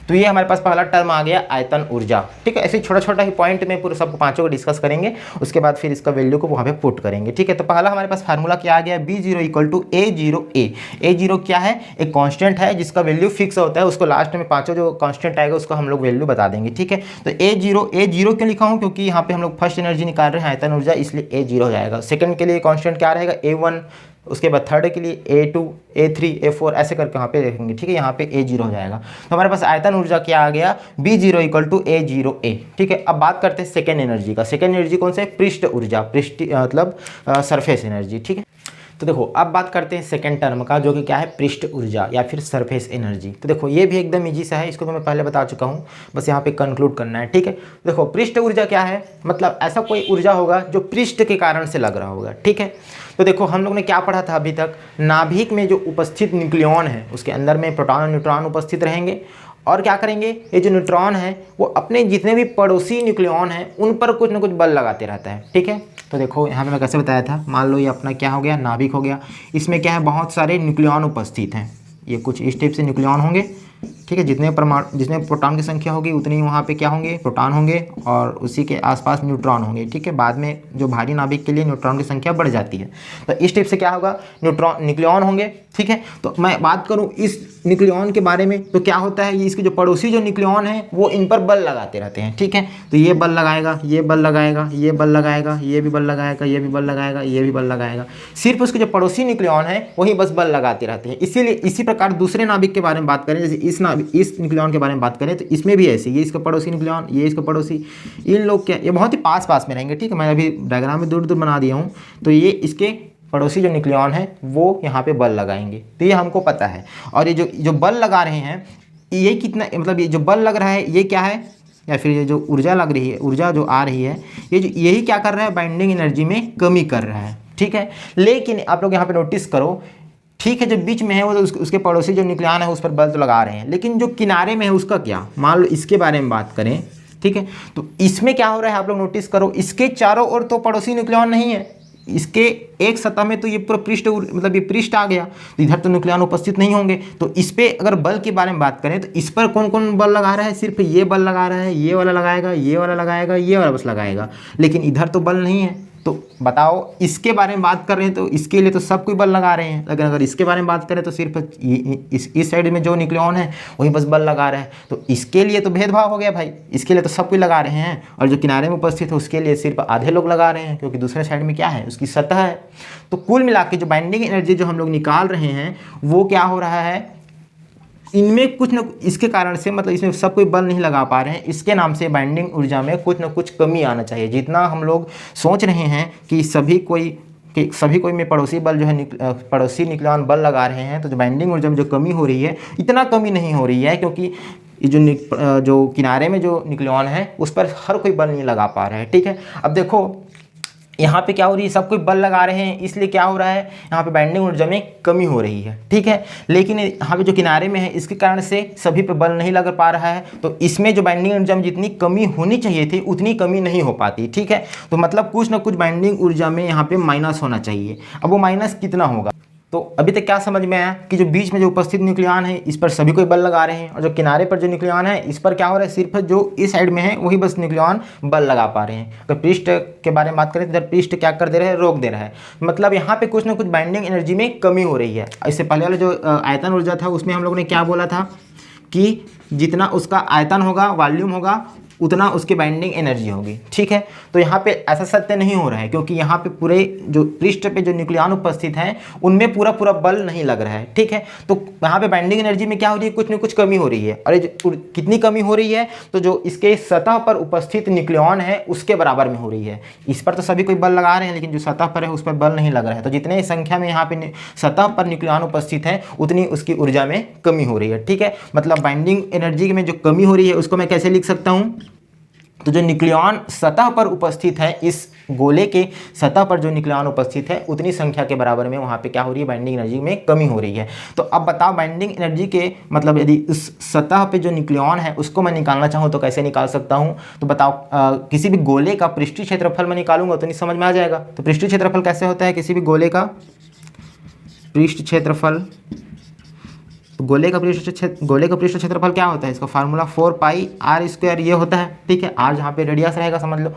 तो ये हमारे पास पहला टर्म आ गया आयतन ऊर्जा, ठीक है। ऐसे छोटा छोटा ही पॉइंट में पूरे सब पांचों को डिस्कस करेंगे, उसके बाद फिर इसका वैल्यू को वहाँ पे पुट करेंगे, ठीक है। तो पहला हमारे पास फार्मूला क्या आ गया, B0 equal to A0A। A0 क्या है, एक कांस्टेंट है जिसका वैल्यू फिक्स होता है, उसको लास्ट में पांचों जो कांस्टेंट आएगा उसको हम लोग वैल्यू बता देंगे, ठीक है। तो A0 क्यों लिखा हूँ, क्योंकि यहाँ पे हम लोग फर्स्ट एनर्जी निकाल रहे हैं आयतन ऊर्जा, इसलिए A0 हो जाएगा। सेकंड के लिए कांस्टेंट क्या रहेगा, A1, उसके बाद थर्ड के लिए A2, A3, A4 ऐसे करके यहाँ पे देखेंगे, ठीक है। यहाँ पे A0 हो जाएगा। तो हमारे पास आयतन ऊर्जा क्या आ गया, B0 इक्वल टू A0A, ठीक है। अब बात करते हैं सेकेंड एनर्जी का। सेकेंड एनर्जी कौन सा है, पृष्ठ ऊर्जा, पृष्ठ मतलब सरफेस एनर्जी, ठीक है। तो देखो अब बात करते हैं सेकेंड टर्म का, जो कि क्या है, पृष्ठ ऊर्जा या फिर सरफेस एनर्जी। तो देखो ये भी एकदम ईजी सा है, इसको तो मैं पहले बता चुका हूँ, बस यहाँ पे कंक्लूड करना है, ठीक है। देखो पृष्ठ ऊर्जा क्या है, मतलब ऐसा कोई ऊर्जा होगा जो पृष्ठ के कारण से लग रहा होगा, ठीक है। तो देखो हम लोग ने क्या पढ़ा था अभी तक, नाभिक में जो उपस्थित न्यूक्लियॉन है उसके अंदर में प्रोटॉन और न्यूट्रॉन उपस्थित रहेंगे, और क्या करेंगे, ये जो न्यूट्रॉन है वो अपने जितने भी पड़ोसी न्यूक्लियॉन हैं उन पर कुछ ना कुछ बल लगाते रहता है, ठीक है। तो देखो यहाँ पे मैं कैसे बताया था, मान लो ये अपना क्या हो गया, नाभिक हो गया, इसमें क्या है, बहुत सारे न्यूक्लियॉन उपस्थित हैं, ये कुछ इस टाइप से न्यूक्लियॉन होंगे, ठीक है। जितने प्रोटॉन की संख्या होगी उतनी ही वहाँ पे क्या होंगे, प्रोटॉन होंगे, और उसी के आसपास न्यूट्रॉन होंगे, ठीक है। बाद में जो भारी नाभिक के लिए न्यूट्रॉन की संख्या बढ़ जाती है, तो इस टाइप से क्या होगा, न्यूक्लियॉन होंगे, ठीक है। तो मैं बात करूँ इस न्यूक्लियॉन के बारे में, तो क्या होता है, ये इसके जो पड़ोसी जो न्यूक्लियॉन है वो इन पर बल लगाते रहते हैं, ठीक है। तो ये बल लगाएगा, ये बल लगाएगा, ये बल लगाएगा, ये भी बल लगाएगा, ये भी बल लगाएगा, ये भी बल लगाएगा, सिर्फ उसके जो पड़ोसी न्यूक्लियॉन है वही बस बल लगाते रहते हैं। इसीलिए इसी प्रकार दूसरे नाभिक के बारे में बात करें, जैसे इस न्यूक्लियॉन के बारे में बात करें, तो इसमें भी ऐसे, ये इसका पड़ोसी न्यूक्लियॉन, ये इसका पड़ोसी, इन लोग क्या, ये बहुत ही पास पास में रहेंगे, ठीक है। मैं अभी डायग्राम में दूर दूर बना दिया हूँ, तो ये इसके पड़ोसी जो न्यूक्लियॉन है वो यहाँ पे बल लगाएंगे, तो ये हमको पता है। और ये जो बल लगा रहे हैं, ये कितना, मतलब ये जो बल लग रहा है ये क्या है, या फिर ये जो ऊर्जा लग रही है, ऊर्जा जो आ रही है, यही क्या कर रहा है, बाइंडिंग एनर्जी में कमी कर रहा है, ठीक है। लेकिन आप लोग यहाँ पे नोटिस करो, ठीक है, जो बीच में है वो तो उसके पड़ोसी जो न्यूक्लियॉन है उस पर बल तो लगा रहे हैं, लेकिन जो किनारे में है उसका क्या, मान लो इसके बारे में बात करें, ठीक है। तो इसमें क्या हो रहा है आप लोग नोटिस करो, इसके चारों ओर तो पड़ोसी न्यूक्लियॉन नहीं है, इसके एक सतह में तो ये पूरा पृष्ठ मतलब ये पृष्ठ आ गया, तो इधर तो न्यूक्लियॉन उपस्थित नहीं होंगे। तो इस पे अगर बल के बारे में बात करें तो इस पर कौन कौन बल लगा रहा है, सिर्फ ये बल लगा रहा है, ये वाला लगाएगा, ये वाला लगाएगा, ये वाला बस लगाएगा, लेकिन इधर तो बल नहीं है। तो बताओ इसके बारे में बात कर रहे हैं तो इसके लिए तो सब कोई बल लगा रहे हैं, लेकिन अगर इसके बारे में बात करें तो सिर्फ इस साइड में जो न्यूक्लियॉन है वही बस बल लगा रहा है। तो इसके लिए तो भेदभाव हो गया भाई, इसके लिए तो सब कोई लगा रहे हैं, और जो किनारे में उपस्थित है उसके लिए सिर्फ आधे लोग लगा रहे हैं, क्योंकि दूसरे साइड में क्या है, उसकी सतह है। तो कुल मिला के जो बाइंडिंग एनर्जी जो हम लोग निकाल रहे हैं वो क्या हो रहा है, इनमें कुछ न इसके कारण से मतलब इसमें सब कोई बल नहीं लगा पा रहे हैं, इसके नाम से बाइंडिंग ऊर्जा में कुछ न कुछ कमी आना चाहिए। जितना हम लोग सोच रहे हैं कि सभी कोई में पड़ोसी बल जो है पड़ोसी न्यूक्लियॉन बल लगा रहे हैं, तो जो बाइंडिंग ऊर्जा में जो कमी हो रही है इतना कमी नहीं हो रही है, क्योंकि जो किनारे में जो न्यूक्लियॉन है उस पर हर कोई बल नहीं लगा पा रहा है। ठीक है, अब देखो यहाँ पे क्या हो रही है, सब कोई बल लगा रहे हैं, इसलिए क्या हो रहा है, यहाँ पे बाइंडिंग ऊर्जा में कमी हो रही है। ठीक है, लेकिन यहाँ पे जो किनारे में है इसके कारण से सभी पे बल नहीं लग पा रहा है, तो इसमें जो बाइंडिंग ऊर्जा में जितनी कमी होनी चाहिए थी उतनी कमी नहीं हो पाती। ठीक है, तो मतलब कुछ ना कुछ बाइंडिंग ऊर्जा में यहाँ पे माइनस होना चाहिए। अब वो माइनस कितना होगा, तो अभी तक क्या समझ में आया कि जो बीच में जो उपस्थित न्यूक्लियॉन है इस पर सभी कोई बल लगा रहे हैं, और जो किनारे पर जो न्यूक्लियॉन है इस पर क्या हो रहा है, सिर्फ जो इस साइड में है वही बस न्यूक्लियॉन बल लगा पा रहे हैं। अगर पृष्ठ के बारे में बात करें तो इधर पृष्ठ क्या कर दे रहा है, रोक दे रहा है, मतलब यहाँ पे कुछ ना कुछ बाइंडिंग एनर्जी में कमी हो रही है। इससे पहले वाला जो आयतन ऊर्जा था उसमें हम लोग ने क्या बोला था कि जितना उसका आयतन होगा, वॉल्यूम होगा, उतना उसकी बाइंडिंग एनर्जी होगी। ठीक है, तो यहाँ पे ऐसा सत्य नहीं हो रहा है, क्योंकि यहाँ पे पूरे जो पृष्ठ पे जो न्यूक्लियॉन उपस्थित हैं उनमें पूरा बल नहीं लग रहा है। ठीक है, तो यहाँ पे बाइंडिंग एनर्जी में क्या हो रही है, कुछ न कुछ कमी हो रही है, और कितनी कमी हो रही है, तो जो इसके सतह पर उपस्थित न्यूक्लियॉन है उसके बराबर में हो रही है। इस पर तो सभी कोई बल लगा रहे हैं, लेकिन जो सतह पर है उस पर बल नहीं लग रहा है, तो जितने संख्या में यहाँ पे सतह पर न्यूक्लियॉन उपस्थित है उतनी उसकी ऊर्जा में कमी हो रही है। ठीक है, मतलब बाइंडिंग एनर्जी में जो कमी हो रही है उसको मैं कैसे लिख सकता हूँ, तो जो न्यूक्लियॉन सतह पर उपस्थित है, इस गोले के सतह पर जो न्यूक्लियॉन उपस्थित है उतनी संख्या के बराबर में वहाँ पे क्या हो रही है, बाइंडिंग एनर्जी में कमी हो रही है। तो अब बताओ बाइंडिंग एनर्जी के मतलब यदि उस सतह पे जो न्यूक्लियॉन है उसको मैं निकालना चाहूँ तो कैसे निकाल सकता हूँ, तो बताओ किसी भी गोले का पृष्ठीय क्षेत्रफल मैं निकालूंगा तो नहीं समझ में आ जाएगा। तो पृष्ठीय क्षेत्रफल कैसे होता है, किसी भी गोले का पृष्ठ क्षेत्रफल, गोले का पृष्ठ क्षेत्रफल क्या होता है, इसका फार्मूला 4πr² ये होता है। ठीक है, r जहाँ पे रेडियस रहेगा समझ लो।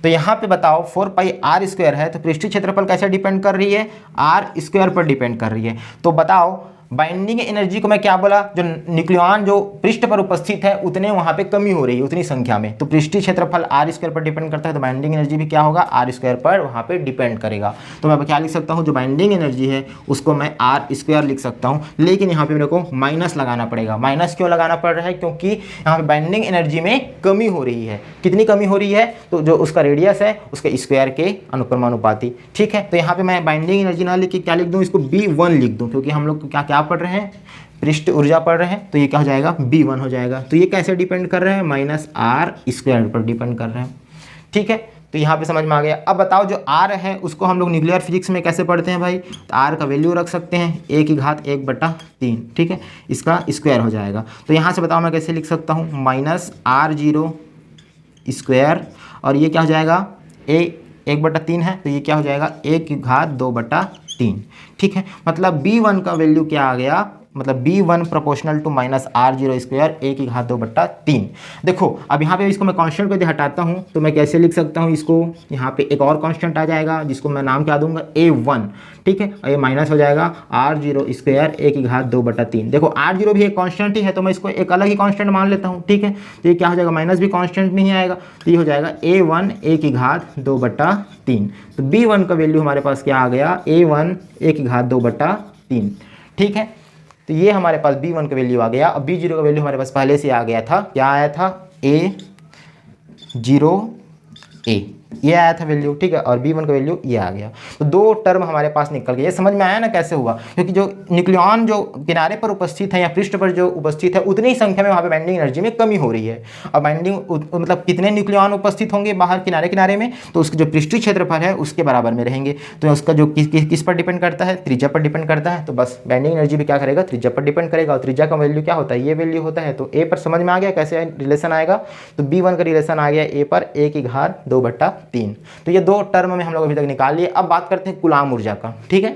तो यहाँ पे बताओ 4πr² है, तो पृष्ठीय क्षेत्रफल कैसे डिपेंड कर रही है, r² पर डिपेंड कर रही है। तो बताओ बाइंडिंग एनर्जी को मैं क्या बोला, जो न्यूक्लियॉन जो पृष्ठ पर उपस्थित है उतने वहाँ पे कमी हो रही है, उतनी संख्या में, तो पृष्ठीय क्षेत्रफल r² पर डिपेंड करता है, तो बाइंडिंग एनर्जी भी क्या होगा, r² पर वहाँ पे डिपेंड करेगा। तो मैं क्या लिख सकता हूँ, जो बाइंडिंग एनर्जी है उसको मैं r² लिख सकता हूँ, लेकिन यहाँ पे मेरे को माइनस लगाना पड़ेगा। माइनस क्यों लगाना पड़ रहा है, क्योंकि यहाँ पे बाइंडिंग एनर्जी में कमी हो रही है। कितनी कमी हो रही है, तो जो उसका रेडियस है उसके स्क्वायर के अनुक्रमानुपाती। ठीक है, तो यहाँ पे मैं बाइंडिंग एनर्जी ना लिख के क्या लिख दूँ, इसको B1 लिख दूँ, क्योंकि हम लोग क्या पढ़ रहे हैं, पृष्ठ ऊर्जा पढ़ रहे हैं, तो ये क्या हो जाएगा, B1 हो जाएगा। तो ये कैसे डिपेंड कर रहे हैं, -r² पर डिपेंड कर रहे हैं। ठीक है, तो यहाँ पे समझ में आ गया। अब बताओ जो r है उसको हम लोग न्यूक्लियर फिजिक्स में कैसे पढ़ते हैं भाई, तो r का वैल्यू रख सकते हैं a⁻1/3। ठीक है, इसका स्क्वायर हो जाएगा। तो यहाँ से बताओ मैं कैसे लिख सकता हूँ, -r0² और ये क्या हो जाएगा, a1/3 है, तो ये क्या हो जाएगा, a⁻2/3। ठीक है, मतलब B1 का वैल्यू क्या आ गया, मतलब B1 proportional to -r0² a⁻2/3। देखो अब यहाँ पे इसको मैं कांस्टेंट को यदि हटाता हूँ तो मैं कैसे लिख सकता हूँ इसको, यहाँ पे एक और कांस्टेंट आ जाएगा जिसको मैं नाम क्या दूंगा, a1। ठीक है, और ये माइनस हो जाएगा r0² a⁻2/3। देखो r0 भी एक कांस्टेंट ही है, तो मैं इसको एक अलग ही कांस्टेंट मान लेता हूँ। ठीक है, तो ये क्या हो जाएगा, माइनस भी कांस्टेंट में ही आएगा, तो ये हो जाएगा a1 a⁻2/3। तो B1 का वैल्यू हमारे पास क्या आ गया, a1 a⁻2/3। ठीक है, तो ये हमारे पास B1 का वैल्यू आ गया। अब B0 का वैल्यू हमारे पास पहले से आ गया था, क्या आया था, a0a। ये आया था वैल्यू, ठीक है, और B1 का वैल्यू ये आ गया। तो दो टर्म हमारे पास निकल गए। ये समझ में आया ना कैसे हुआ, क्योंकि जो न्यूक्लियॉन जो किनारे पर उपस्थित है या पृष्ठ पर जो उपस्थित है उतनी ही संख्या में वहाँ पे बाइंडिंग एनर्जी में कमी हो रही है। और बाइंडिंग मतलब कितने न्यूक्लियॉन उपस्थित होंगे बाहर किनारे किनारे में, तो उसके जो पृष्ठीय क्षेत्रफल है उसके बराबर में रहेंगे। तो उसका जो किस पर डिपेंड करता है, त्रिज्या पर डिपेंड करता है। तो बस बाइंडिंग एनर्जी भी क्या करेगा, त्रिज्या पर डिपेंड करेगा। और त्रिज्या का वैल्यू क्या होता है, ये वैल्यू होता है। तो ए पर समझ में आ गया कैसे रिलेशन आएगा। तो B1 का रिलेशन आ गया ए पर 1/2/3। तो ये दो टर्म में हम लोग अभी तक निकाल लिए। अब बात करते हैं कूलाम ऊर्जा का, ठीक है।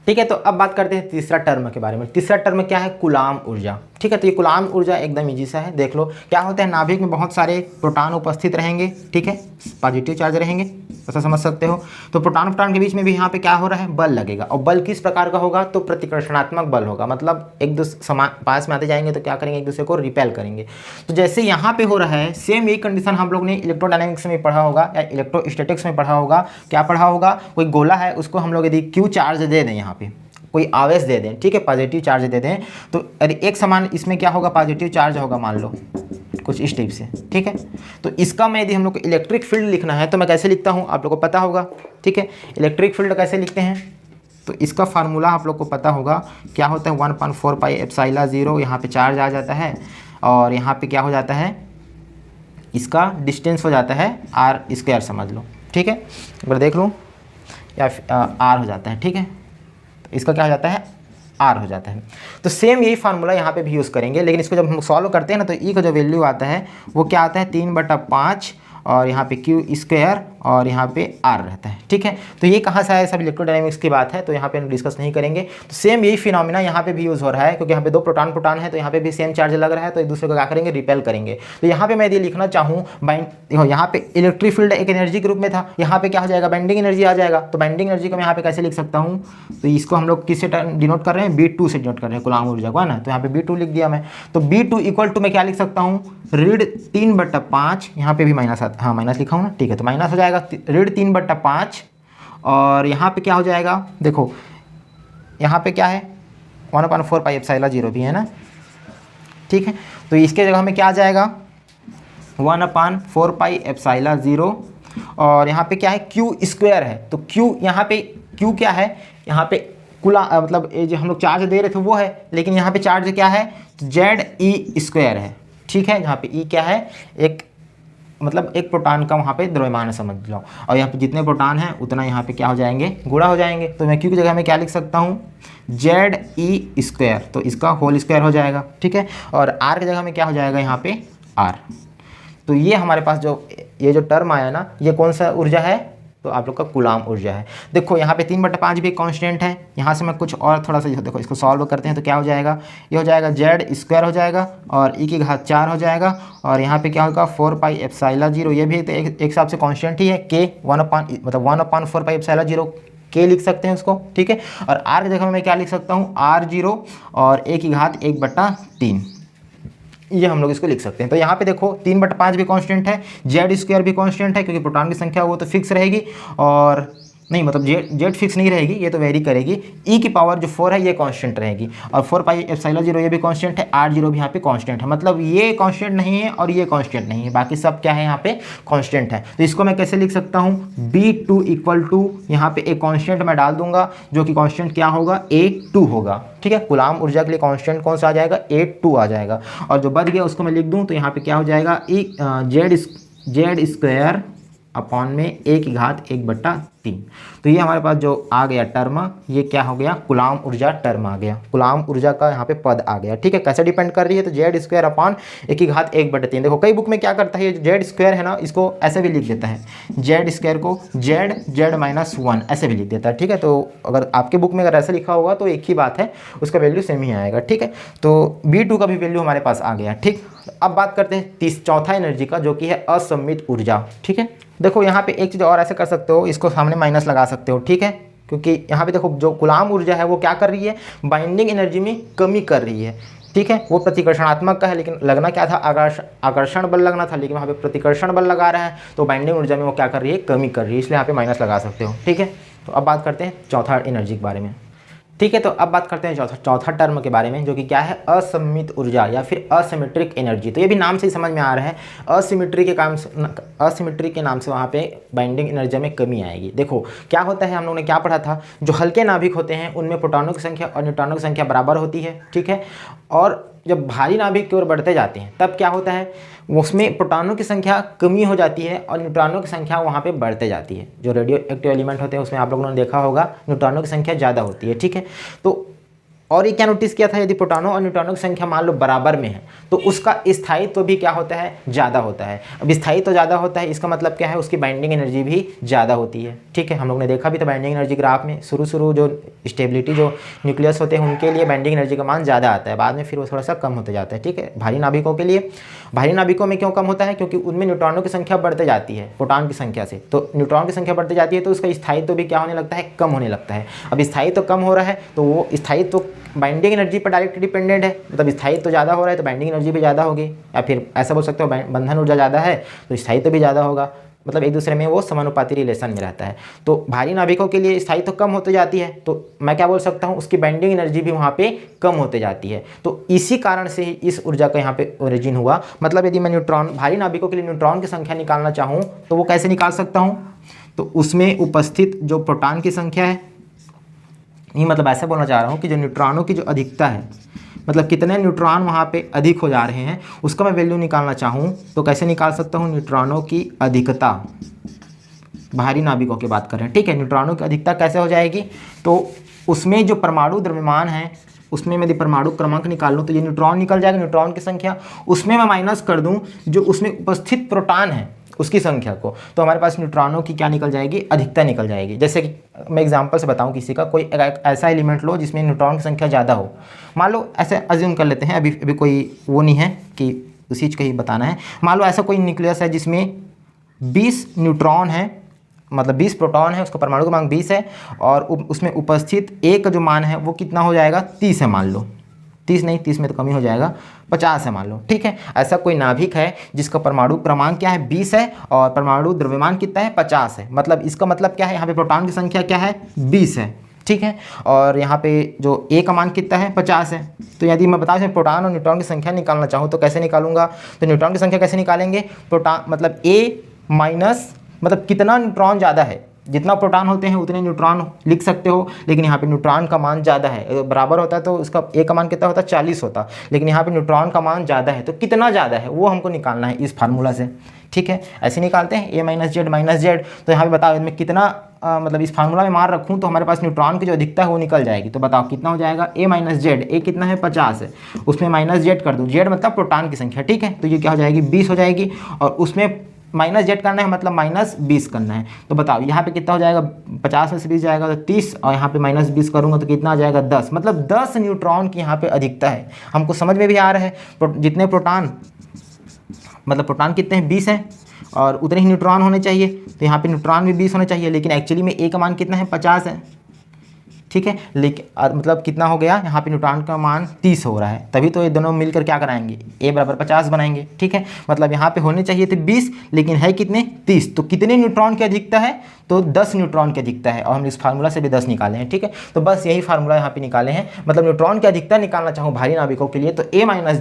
ठीक है, तो अब बात करते हैं तीसरा टर्म के बारे में। तीसरा टर्म क्या है, कूलाम ऊर्जा, ठीक है। तो ये कूलाम ऊर्जा एकदम इजी सा है, देख लो क्या होता है। नाभिक में बहुत सारे प्रोटॉन उपस्थित रहेंगे, ठीक है, पॉजिटिव चार्ज रहेंगे, ऐसा समझ सकते हो। तो प्रोटॉन के बीच में भी यहाँ पे क्या हो रहा है, बल लगेगा। और बल किस प्रकार का होगा, तो प्रतिकर्षणात्मक बल होगा। मतलब एक दूसरे पास में आते जाएंगे तो क्या करेंगे, एक दूसरे को रिपेल करेंगे। तो जैसे यहाँ पे हो रहा है, सेम यही कंडीशन हम लोग ने इलेक्ट्रोडायनेमिक्स में पढ़ा होगा या इलेक्ट्रोस्टैटिक्स में पढ़ा होगा। क्या पढ़ा होगा, कोई गोला है, उसको हम लोग यदि Q चार्ज दे दें, यहाँ पे कोई आवेश दे दें, ठीक है, पॉजिटिव चार्ज दे दें, तो अरे एक समान इसमें क्या होगा, पॉजिटिव चार्ज होगा, मान लो कुछ इस टाइप से, ठीक है। तो इसका मैं यदि हम लोग को इलेक्ट्रिक फील्ड लिखना है तो मैं कैसे लिखता हूँ, आप लोग को पता होगा, ठीक है। इलेक्ट्रिक फील्ड कैसे लिखते हैं, तो इसका फार्मूला आप लोग को पता होगा, क्या होता है 1/4 पाई एप्सिलॉन 0। यहाँ पे चार्ज आ जाता है और यहाँ पे क्या हो जाता है, इसका डिस्टेंस हो जाता है r² समझ लो, ठीक है। एक बार देख लूँ, या r हो जाता है, ठीक है। इसका क्या हो जाता है, R हो जाता है। तो सेम यही फार्मूला यहाँ पे भी यूज़ करेंगे, लेकिन इसको जब हम सॉल्व करते हैं ना, तो E का जो वैल्यू आता है वो क्या आता है 3/5 और यहाँ पे Q² और यहाँ पे R रहता है, ठीक है। तो ये कहाँ से आया, सब इलेक्ट्रोडायनेमिक्स की बात है, तो यहाँ पे हम डिस्कस नहीं करेंगे। तो सेम यही फिनोमिना यहाँ पे भी यूज़ हो रहा है, क्योंकि यहाँ पे दो प्रोटॉन है, तो यहाँ पे भी सेम चार्ज लग रहा है, तो एक दूसरे को क्या करेंगे, रिपेल करेंगे। तो यहाँ पे मैं यदि लिखना चाहूँ देखो यहाँ पे इलेक्ट्रिक फील्ड एक एनर्जी के रूप में था, यहाँ पे क्या हो जाएगा, बाइंडिंग एनर्जी आ जाएगा। तो बाइंडिंग एनर्जी को मैं यहाँ पे कैसे लिख सकता हूँ, तो इसको हम लोग किससे डिनोट कर रहे हैं, B2 से डिनोट कर रहे हैं कूलाम ऊर्जा को, है ना। तो यहाँ पे B2 लिख दिया मैं। तो B2 इक्वल टू मैं क्या लिख सकता हूँ, ऋण 3/5, यहाँ पे भी माइनस, हाँ माइनस लिखा हूँ ना, ठीक है। तो माइनस हो जाएगा ऋण 3/5 और यहाँ पे क्या हो जाएगा, देखो यहाँ पे क्या है 1/4 पाई एप्सिलॉन 0 भी है ना, ठीक है। तो इसके जगह में क्या आ जाएगा 1/4 पाई एप्सिलॉन 0 और यहाँ पे क्या है Q² है। तो Q यहाँ पे Q क्या है, यहाँ पे मतलब ये जो हम लोग चार्ज दे रहे थे वो है, लेकिन यहाँ पे चार्ज क्या है, ZE² है, ठीक है। यहाँ पे E क्या है, एक मतलब एक प्रोटॉन का वहाँ पे द्रव्यमान है समझ लो, और यहाँ पे जितने प्रोटॉन हैं उतना यहाँ पे क्या हो जाएंगे, गुणा हो जाएंगे। तो मैं Q की जगह में क्या लिख सकता हूँ, ZE², तो इसका होल स्क्वायर हो जाएगा, ठीक है। और R की जगह में क्या हो जाएगा, यहाँ पे R। तो ये हमारे पास जो ये जो टर्म आया ना, ये कौन सा ऊर्जा है, तो आप लोग का कूलाम ऊर्जा है। देखो यहाँ पे 3/5 भी कांस्टेंट है। यहाँ से मैं कुछ और थोड़ा सा देखो इसको सॉल्व करते हैं तो क्या हो जाएगा, ये हो जाएगा Z² हो जाएगा और E⁴ हो जाएगा और यहाँ पे क्या होगा 4 पाई एप्सिलॉन 0। ये भी तो एक हिसाब से कांस्टेंट ही है, K 1/4 पाई एप्सिलॉन 0 K लिख सकते हैं उसको, ठीक है। और R की जगह मैं क्या लिख सकता हूँ, R0 और 1/1/3, ये हम लोग इसको लिख सकते हैं। तो यहाँ पे देखो 3/5 भी कांस्टेंट है, Z² भी कांस्टेंट है, क्योंकि प्रोटॉन की संख्या वो तो फिक्स रहेगी, और नहीं मतलब Z फिक्स नहीं रहेगी, ये तो वेरी करेगी। E की पावर जो 4 है ये कांस्टेंट रहेगी और 4 पाई एप्सिलॉन 0 ये भी कांस्टेंट है, R0 भी यहाँ पे कांस्टेंट है। मतलब ये कांस्टेंट नहीं है और ये कांस्टेंट नहीं है, बाकी सब क्या है यहाँ पे कांस्टेंट है। तो इसको मैं कैसे लिख सकता हूँ, B2 इक्वल टू यहाँ पे एक कांस्टेंट मैं डाल दूंगा, जो कि कांस्टेंट क्या होगा, A2 होगा, ठीक है। कूलाम ऊर्जा के लिए कांस्टेंट कौन सा आ जाएगा, A2 आ जाएगा। और जो बच गया उसको मैं लिख दूँ तो यहाँ पे क्या हो जाएगा, Z² अपॉन में 1/1/3। तो ये हमारे पास जो आ गया टर्म, ये क्या हो गया, कूलाम ऊर्जा टर्म आ गया, कूलाम ऊर्जा का यहाँ पे पद आ गया, ठीक है। कैसे डिपेंड कर रही है, तो Z² अपॉन 1/1/3। देखो कई बुक में क्या करता है, ये Z² है ना, इसको ऐसे भी लिख देता है, Z² को Z-1 ऐसे भी लिख देता है, ठीक है। तो अगर आपके बुक में अगर ऐसे लिखा होगा तो एक ही बात है, उसका वैल्यू सेम ही आएगा, ठीक है। तो B2 का भी वैल्यू हमारे पास आ गया, ठीक। अब बात करते हैं चौथा एनर्जी का, जो कि है असममित ऊर्जा, ठीक है। देखो यहाँ पे एक चीज़ और ऐसे कर सकते हो, इसको सामने माइनस लगा सकते हो, ठीक है। क्योंकि यहाँ पे देखो जो कूलाम ऊर्जा है वो क्या कर रही है, बाइंडिंग एनर्जी में कमी कर रही है, ठीक है। वो प्रतिकर्षणात्मक का है, लेकिन लगना क्या था, आकर्षण बल लगना था, लेकिन वहाँ पे प्रतिकर्षण बल लगा रहा है, तो बाइंडिंग ऊर्जा में वो क्या कर रही है, कमी कर रही है, इसलिए यहाँ पे माइनस लगा सकते हो, ठीक है। तो अब बात करते हैं चौथा एनर्जी के बारे में। ठीक है। तो अब बात करते हैं चौथा टर्म के बारे में, जो कि क्या है, असममित ऊर्जा या फिर असिमेट्रिक एनर्जी। तो ये भी नाम से ही समझ में आ रहा है, असिमेट्री के नाम से वहाँ पे बाइंडिंग एनर्जी में कमी आएगी। देखो क्या होता है, हम लोगों ने क्या पढ़ा था, जो हल्के नाभिक होते हैं उनमें प्रोटॉनों की संख्या और न्यूट्रॉनों की संख्या बराबर होती है, ठीक है। और जब भारी नाभिक की ओर बढ़ते जाते हैं तब क्या होता है, उसमें प्रोटॉनों की संख्या कमी हो जाती है और न्यूट्रॉनों की संख्या वहाँ पे बढ़ते जाती है। जो रेडियो एक्टिव एलिमेंट होते हैं उसमें आप लोगों ने देखा होगा न्यूट्रॉनों की संख्या ज़्यादा होती है, ठीक है। तो और ये क्या नोटिस किया था, यदि प्रोटॉनों और न्यूट्रॉनों की संख्या मान लो बराबर में है तो उसका स्थायित्व भी क्या होता है, ज़्यादा होता है। अब स्थायित्व ज़्यादा होता है इसका मतलब क्या है, उसकी बाइंडिंग एनर्जी भी ज़्यादा होती है, ठीक है। हम लोग ने देखा भी था बाइंडिंग एनर्जी ग्राफ में, शुरू जो स्टेबिलिटी जो न्यूक्लियस होते हैं उनके लिए बाइंडिंग एनर्जी का मान ज़्यादा आता है, बाद में फिर वो थोड़ा सा कम होते जाता है, ठीक है। भारी नाभिकों के लिए, भारी नाभिकों में क्यों कम होता है, क्योंकि उनमें न्यूट्रॉनों की संख्या बढ़ते जाती है प्रोटॉन की संख्या से, तो न्यूट्रॉन की संख्या बढ़ती जाती है तो उसका स्थायित्व भी क्या होने लगता है, कम होने लगता है। अब स्थायित्व कम हो रहा है तो वो स्थायित्व बाइंडिंग एनर्जी पर डायरेक्ट डिपेंडेंट है, मतलब स्थायित्व तो ज़्यादा हो रहा है तो बाइंडिंग एनर्जी भी ज़्यादा होगी, या फिर ऐसा बोल सकते हो बंधन ऊर्जा ज़्यादा है तो स्थायित्व भी ज़्यादा होगा, मतलब एक दूसरे में वो समानुपाती रिलेशन में रहता है। तो भारी नाभिकों के लिए स्थायित्व कम होते जाती है तो मैं क्या बोल सकता हूँ, उसकी बाइंडिंग एनर्जी भी वहाँ पे कम होते जाती है। तो इसी कारण से ही इस ऊर्जा का यहाँ पे ओरिजिन हुआ। मतलब यदि मैं भारी नाभिकों के लिए न्यूट्रॉन की संख्या निकालना चाहूँ तो वो कैसे निकाल सकता हूँ, तो उसमें उपस्थित जो प्रोटॉन की संख्या है, नहीं मतलब ऐसा बोलना चाह रहा हूँ कि जो न्यूट्रॉनों की जो अधिकता है, मतलब कितने न्यूट्रॉन वहाँ पे अधिक हो जा रहे हैं उसका मैं वैल्यू निकालना चाहूँ तो कैसे निकाल सकता हूँ, न्यूट्रॉनों की अधिकता, भारी नाभिकों की बात करें, ठीक है। न्यूट्रॉनों की अधिकता कैसे हो जाएगी, तो उसमें जो परमाणु द्रव्यमान है उसमें मैं यदि परमाणु क्रमांक निकाल लूँ तो ये न्यूट्रॉन निकल जाएगा, न्यूट्रॉन की संख्या, उसमें मैं माइनस कर दूँ जो उसमें उपस्थित प्रोटॉन है उसकी संख्या को, तो हमारे पास न्यूट्रॉनों की क्या निकल जाएगी, अधिकता निकल जाएगी। जैसे कि मैं एग्जांपल से बताऊं, किसी का कोई ऐसा एलिमेंट लो जिसमें न्यूट्रॉन की संख्या ज़्यादा हो, मान लो ऐसे अज्यूम कर लेते हैं, अभी कोई वो नहीं है कि उस चीज़ का ही बताना है। मान लो ऐसा कोई न्यूक्लियस है जिसमें 20 न्यूट्रॉन है, मतलब 20 प्रोटॉन है, उसका परमाणु क्रमांक 20 है और उसमें उपस्थित एक जो मान है वो कितना हो जाएगा, 30 है मान लो, 30 नहीं, 30 में तो कमी हो जाएगा, 50 है मान लो, ठीक है। ऐसा कोई नाभिक है जिसका परमाणु क्रमांक क्या है, 20 है और परमाणु द्रव्यमान कितना है, 50 है। मतलब इसका मतलब क्या है, यहाँ पे प्रोटॉन की संख्या क्या है, 20 है, ठीक है। और यहाँ पे जो ए का मान कितना है, 50 है। तो यदि मैं बता दें प्रोटॉन और न्यूट्रॉन की संख्या निकालना चाहूँ तो कैसे निकालूंगा, तो न्यूट्रॉन की संख्या कैसे निकालेंगे, प्रोटॉन मतलब ए माइनस, मतलब कितना न्यूट्रॉन ज़्यादा है, जितना प्रोटॉन होते हैं उतने न्यूट्रॉन लिख सकते हो, लेकिन यहाँ पे न्यूट्रॉन का मान ज़्यादा है, बराबर होता है तो उसका ए का मान कितना होता है, 40 होता, लेकिन यहाँ पे न्यूट्रॉन का मान ज़्यादा है तो कितना ज़्यादा है वो हमको निकालना है इस फार्मूला से, ठीक है। ऐसे निकालते हैं ए माइनस जेड, तो यहाँ पे बताओ मैं कितना मतलब इस फार्मूला में मान रखूँ तो हमारे पास न्यूट्रॉन की जो अधिकता है वो निकल जाएगी। तो बताओ कितना हो जाएगा, ए माइनस जेड, ए कितना है 50 है, उसमें माइनस जेड कर दूँ, जेड मतलब प्रोटॉन की संख्या, ठीक है। तो ये क्या हो जाएगी, 20 हो जाएगी और उसमें माइनस जेड करना है मतलब माइनस 20 करना है। तो बताओ यहाँ पे कितना हो जाएगा, 50 में से 20 जाएगा तो 30 और यहाँ पे माइनस 20 करूँगा तो कितना आ जाएगा, 10, मतलब 10 न्यूट्रॉन की यहाँ पे अधिकता है। हमको समझ में भी आ रहा है जितने प्रोटॉन, मतलब प्रोटॉन कितने हैं, 20 हैं और उतने ही न्यूट्रॉन होने चाहिए, तो यहाँ पे न्यूट्रॉन भी 20 होने चाहिए, लेकिन एक्चुअली में ए का मान कितना है, 50 है, ठीक है। लेकिन मतलब कितना हो गया, यहाँ पे न्यूट्रॉन का मान 30 हो रहा है, तभी तो ये दोनों मिलकर क्या कराएंगे, ए बराबर 50 बनाएंगे, ठीक है। मतलब यहाँ पे होने चाहिए थे 20 लेकिन है कितने, 30, तो कितने न्यूट्रॉन की अधिकता है, तो 10 न्यूट्रॉन की अधिकता है और हम इस फार्मूला से भी 10 निकाले हैं, ठीक है। तो बस यही फार्मूला यहाँ पे निकाले हैं। मतलब न्यूट्रॉन की अधिकता निकालना चाहूँ भारी नाभिकों के लिए तो ए माइनस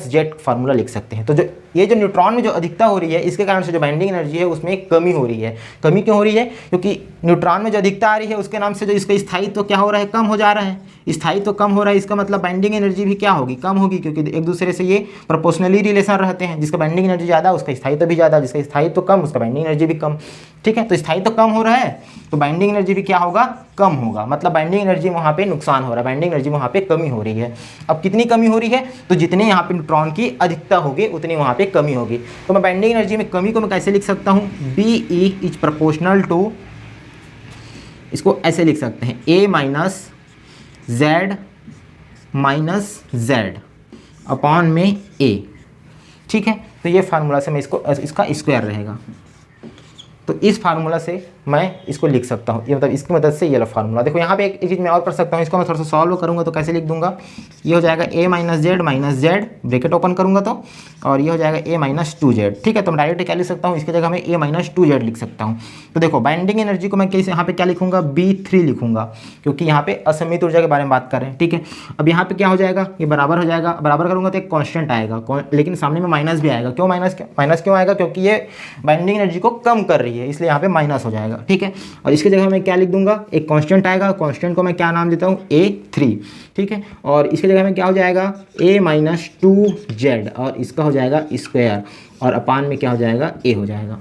जेड फार्मूला लिख सकते हैं। तो जो ये जो न्यूट्रॉन में जो अधिकता हो रही है इसके कारण से जो बाइंडिंग एनर्जी है उसमें कमी हो रही है। कमी क्यों हो रही है, क्योंकि न्यूट्रॉन में जो अधिकता आ रही है उसके नाम से जो इसका स्थायित्व क्या हो रहा है, कम हो जा रहा है। स्थायित्व कम हो रहा है इसका मतलब बाइंडिंग एनर्जी भी क्या होगी, कम होगी, क्योंकि एक दूसरे से ये प्रोपोर्शनली रिलेशन रहते हैं। जिसका बाइंडिंग एनर्जी ज़्यादा उसका स्थायित्व भी ज़्यादा, जिसका स्थायित्व कम उसका बाइंडिंग एनर्जी भी कम, ठीक है। तो स्थायित्व कम हो रहा है तो बाइंडिंग एनर्जी भी क्या होगा, कम होगा। मतलब बाइंडिंग एनर्जी वहाँ पे नुकसान हो रहा है, बाइंडिंग एनर्जी वहाँ पे कमी हो रही है। अब कितनी कमी हो रही है, तो जितने यहाँ पे न्यूट्रॉन की अधिकता होगी उतनी वहाँ पे कमी होगी। तो मैं बाइंडिंग एनर्जी में कमी को मैं कैसे लिख सकता हूँ, B E is proportional to, इसको ऐसे लिख सकते हैं ए माइनस जेड अपॉन में ए, ठीक है। तो ये फार्मूला से मैं इसका स्क्वायर रहेगा। तो इस फार्मूला से मैं इसको लिख सकता हूँ, ये मतलब इसकी मदद से ये वाला फार्मूला। देखो यहाँ पे एक चीज़ मैं और कर सकता हूँ, इसको मैं थोड़ा सा सॉल्व करूँगा तो कैसे लिख दूंगा, ये हो जाएगा a minus Z bracket open करूँगा तो, और ये हो जाएगा a-2z। ठीक है, तो मैं डायरेक्ट क्या लिख सकता हूँ, इसकी जगह मैं a-2z लिख सकता हूँ। तो देखो बाइंडिंग एनर्जी को मैं कैसे यहाँ पे क्या लिखूंगा, B3 लिखूंगा, क्योंकि यहाँ पे असममित ऊर्जा के बारे में बात कर रहे हैं। ठीक है, अब यहाँ पे क्या हो जाएगा, ये बराबर हो जाएगा, बराबर करूँगा तो एक कॉन्स्टेंट आएगा, लेकिन सामने में माइनस भी आएगा। क्यों माइनस क्यों आएगा, क्योंकि ये बाइंडिंग एनर्जी को कम कर रही है, इसलिए यहाँ पे माइनस हो जाएगा। ठीक है, और इसकी जगह मैं क्या लिख दूंगा, एक कांस्टेंट आएगा, कांस्टेंट को मैं क्या नाम देता हूँ, A3। ठीक है, और इसकी जगह में क्या हो जाएगा, a-2z, और इसका हो जाएगा स्क्वायर, और अपान में क्या हो जाएगा, a हो जाएगा।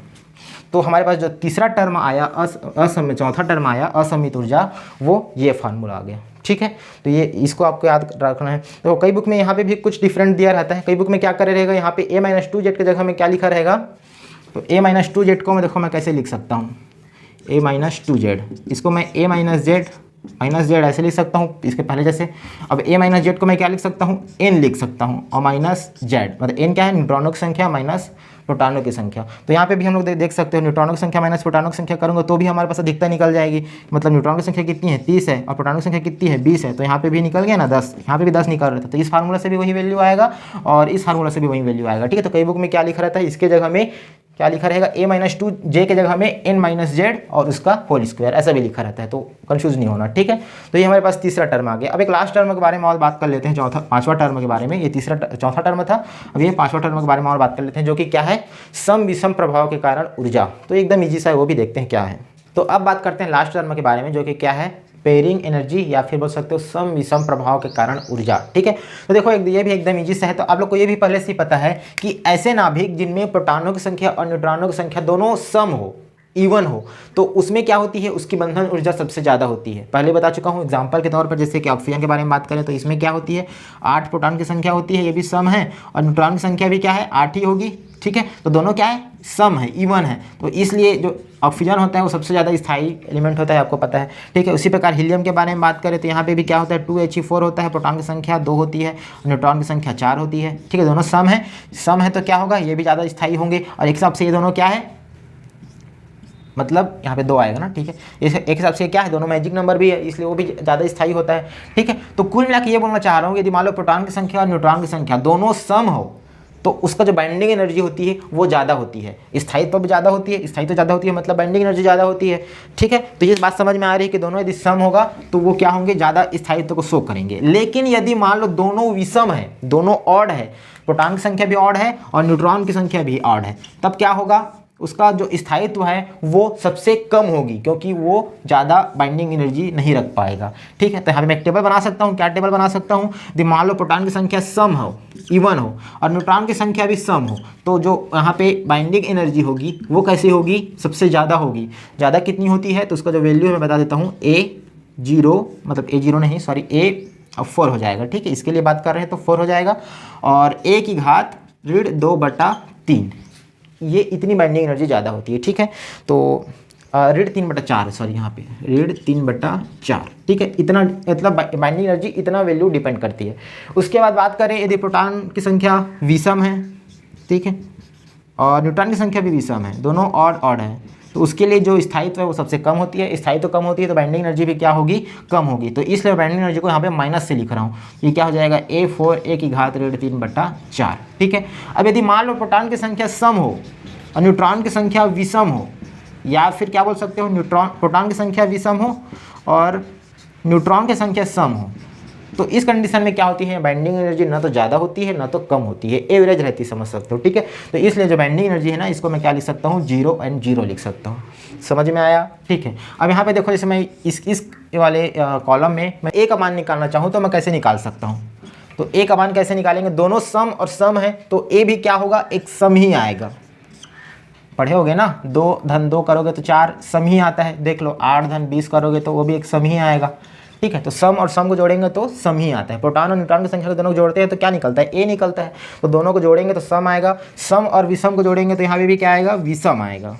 तो हमारे पास जो तीसरा टर्म आया चौथा टर्म आया असममित ऊर्जा, वो ये फार्मूला आ गया। ठीक है, तो ये इसको आपको याद रखना है। तो कई बुक में यहाँ पे भी कुछ डिफरेंट दिया रहता है, कई बुक में क्या करे रहेगा, यहाँ पे a-2z की जगह में क्या लिखा रहेगा, तो a-2z को मैं देखो मैं कैसे लिख सकता हूँ, a-2z, इसको मैं a-z ऐसे लिख सकता हूँ इसके पहले जैसे। अब a-z को मैं क्या लिख सकता हूँ, n लिख सकता हूँ, और -z मतलब n क्या है, न्यूट्रॉनों की संख्या माइनस प्रोटॉनों की संख्या। तो यहाँ पे भी हम लोग देख सकते हो, न्यूट्रॉनों की संख्या माइनस प्रोटॉनों की संख्या करूँगा तो भी हमारे पास अधिकता निकल जाएगी। मतलब न्यूट्रॉन की संख्या कितनी है, 30 है, और प्रोटॉनों की संख्या कितनी है, 20 है, तो यहाँ पे भी निकल गया ना 10, यहाँ पे भी 10 निकल रहा था। तो इस फार्मूला से भी वही वैल्यू आएगा, और इस फार्मूला से भी वही वैल्यू आएगा। ठीक है, तो कई बुक में क्या लिखा रहता है, इसके जगह में क्या लिखा रहेगा, a-2j के जगह में n-z और उसका होल स्क्वायर, ऐसा भी लिखा रहता है, तो कंफ्यूज नहीं होना। ठीक है, तो ये हमारे पास तीसरा टर्म आ गया। अब एक लास्ट टर्म के बारे में और बात कर लेते हैं, पांचवा टर्म के बारे में। ये चौथा टर्म था, अब ये पांचवा टर्म के बारे में और बात कर लेते हैं, जो कि क्या है, सम विषम प्रभाव के कारण ऊर्जा। तो एकदम ईजी सा है, वो भी देखते हैं क्या है। तो अब बात करते हैं लास्ट टर्म के बारे में, जो कि क्या है, पेयरिंग एनर्जी, या फिर बोल सकते हो सम विषम प्रभाव के कारण ऊर्जा। ठीक है, तो देखो ये भी एकदम इजी से है। तो आप लोग को ये भी पहले से ही पता है कि ऐसे नाभिक जिनमें प्रोटॉनों की संख्या और न्यूट्रॉनों की संख्या दोनों सम हो, इवन हो, तो उसमें क्या होती है, उसकी बंधन ऊर्जा सबसे ज़्यादा होती है। पहले बता चुका हूँ एग्जांपल के तौर पर, जैसे कि ऑक्सीजन के बारे में बात करें तो इसमें क्या होती है, 8 प्रोटॉन की संख्या होती है, ये भी सम है, और न्यूट्रॉन की संख्या भी क्या है, 8 ही होगी। ठीक है, तो दोनों क्या है, सम है, इवन है, तो इसलिए जो ऑक्सीजन होता है वो सबसे ज़्यादा स्थायी एलिमेंट होता है, आपको पता है। ठीक है, उसी प्रकार हीलियम के बारे में बात करें तो यहाँ पे भी क्या होता है, 2He4 होता है, प्रोटॉन की संख्या 2 होती है, न्यूट्रॉन की संख्या 4 होती है। ठीक है, दोनों सम है तो क्या होगा, ये भी ज़्यादा स्थायी होंगे, और एक हिसाब से ये दोनों क्या है, मतलब यहाँ पे 2 आएगा ना। ठीक है, एक हिसाब से क्या है, दोनों मैजिक नंबर भी है, इसलिए वो भी ज़्यादा स्थायी होता है। ठीक है, तो कुल मिला के ये बोलना चाह रहा हूँ, यदि मान लो प्रोटॉन की संख्या और न्यूट्रॉन की संख्या दोनों सम हो, तो उसका जो बाइंडिंग एनर्जी होती है वो ज़्यादा होती है, स्थायित्व भी ज़्यादा होती है, स्थायित्व ज़्यादा होती है मतलब बाइंडिंग एनर्जी ज़्यादा होती है। ठीक है, तो ये बात समझ में आ रही है कि दोनों यदि सम होगा तो वो क्या होंगे, ज़्यादा स्थायित्व को शो करेंगे। लेकिन यदि मान लो दोनों विषम है, दोनों ऑड है, प्रोटॉन की संख्या भी ऑड है और न्यूट्रॉन की संख्या भी ऑड है, तब क्या होगा, उसका जो स्थायित्व है वो सबसे कम होगी, क्योंकि वो ज़्यादा बाइंडिंग एनर्जी नहीं रख पाएगा। ठीक है, तो यहाँ पे मैं एक टेबल बना सकता हूँ। क्या टेबल बना सकता हूँ, यदि मान लो प्रोटॉन की संख्या सम हो, इवन हो, और न्यूट्रॉन की संख्या भी सम हो, तो जो यहाँ पे बाइंडिंग एनर्जी होगी वो कैसी होगी, सबसे ज़्यादा होगी। ज़्यादा कितनी होती है, तो उसका जो वैल्यू मैं बता देता हूँ, A0 मतलब A0 नहीं सॉरी A4 हो जाएगा। ठीक है, इसके लिए बात कर रहे हैं तो 4 हो जाएगा, और a⁻2/3 ये इतनी बाइंडिंग एनर्जी ज़्यादा होती है। ठीक है, तो ऋण 3/4 सॉरी, यहाँ पे ऋण 3/4। ठीक है, इतना मतलब बाइंडिंग एनर्जी इतना वैल्यू डिपेंड करती है। उसके बाद बात करें यदि प्रोटॉन की संख्या विषम है, ठीक है, और न्यूट्रॉन की संख्या भी विषम है, दोनों ऑड है, तो उसके लिए जो स्थायित्व है वो सबसे कम होती है। स्थायित्व कम होती है तो बाइंडिंग एनर्जी भी क्या होगी, कम होगी। तो इसलिए बाइंडिंग एनर्जी को यहाँ पे माइनस से लिख रहा हूँ। ये क्या हो जाएगा, A4 A⁻3/4। ठीक है, अब यदि मान लो प्रोटॉन की संख्या सम हो और न्यूट्रॉन की संख्या विषम हो, या फिर क्या बोल सकते हो, प्रोटॉन की संख्या विषम हो और न्यूट्रॉन की संख्या सम हो, तो इस कंडीशन में क्या होती है, बाइंडिंग एनर्जी ना तो ज़्यादा होती है ना तो कम होती है, एवरेज रहती है, समझ सकते हो। ठीक है, तो इसलिए जो बाइंडिंग एनर्जी है ना, इसको मैं क्या लिख सकता हूँ, 0 और 0 लिख सकता हूँ। समझ में आया। ठीक है, अब यहाँ पे देखो, जैसे मैं इस वाले कॉलम में मैं A का मान निकालना चाहूँ तो मैं कैसे निकाल सकता हूँ, तो A का मान कैसे निकालेंगे, दोनों सम और सम है तो A भी क्या होगा, एक सम ही आएगा। पढ़े होगे ना, 2 धन 2 करोगे तो 4 सम ही आता है, देख लो, 8 धन 20 करोगे तो वो भी एक सम ही आएगा। ठीक है, तो सम और सम को जोड़ेंगे तो सम ही आता है। प्रोटॉन और न्यूट्रॉन की संख्या को दोनों को जोड़ते हैं तो क्या निकलता है, A निकलता है, तो दोनों को जोड़ेंगे तो सम आएगा। सम और विषम को जोड़ेंगे तो यहाँ पे भी क्या आएगा, विषम आएगा।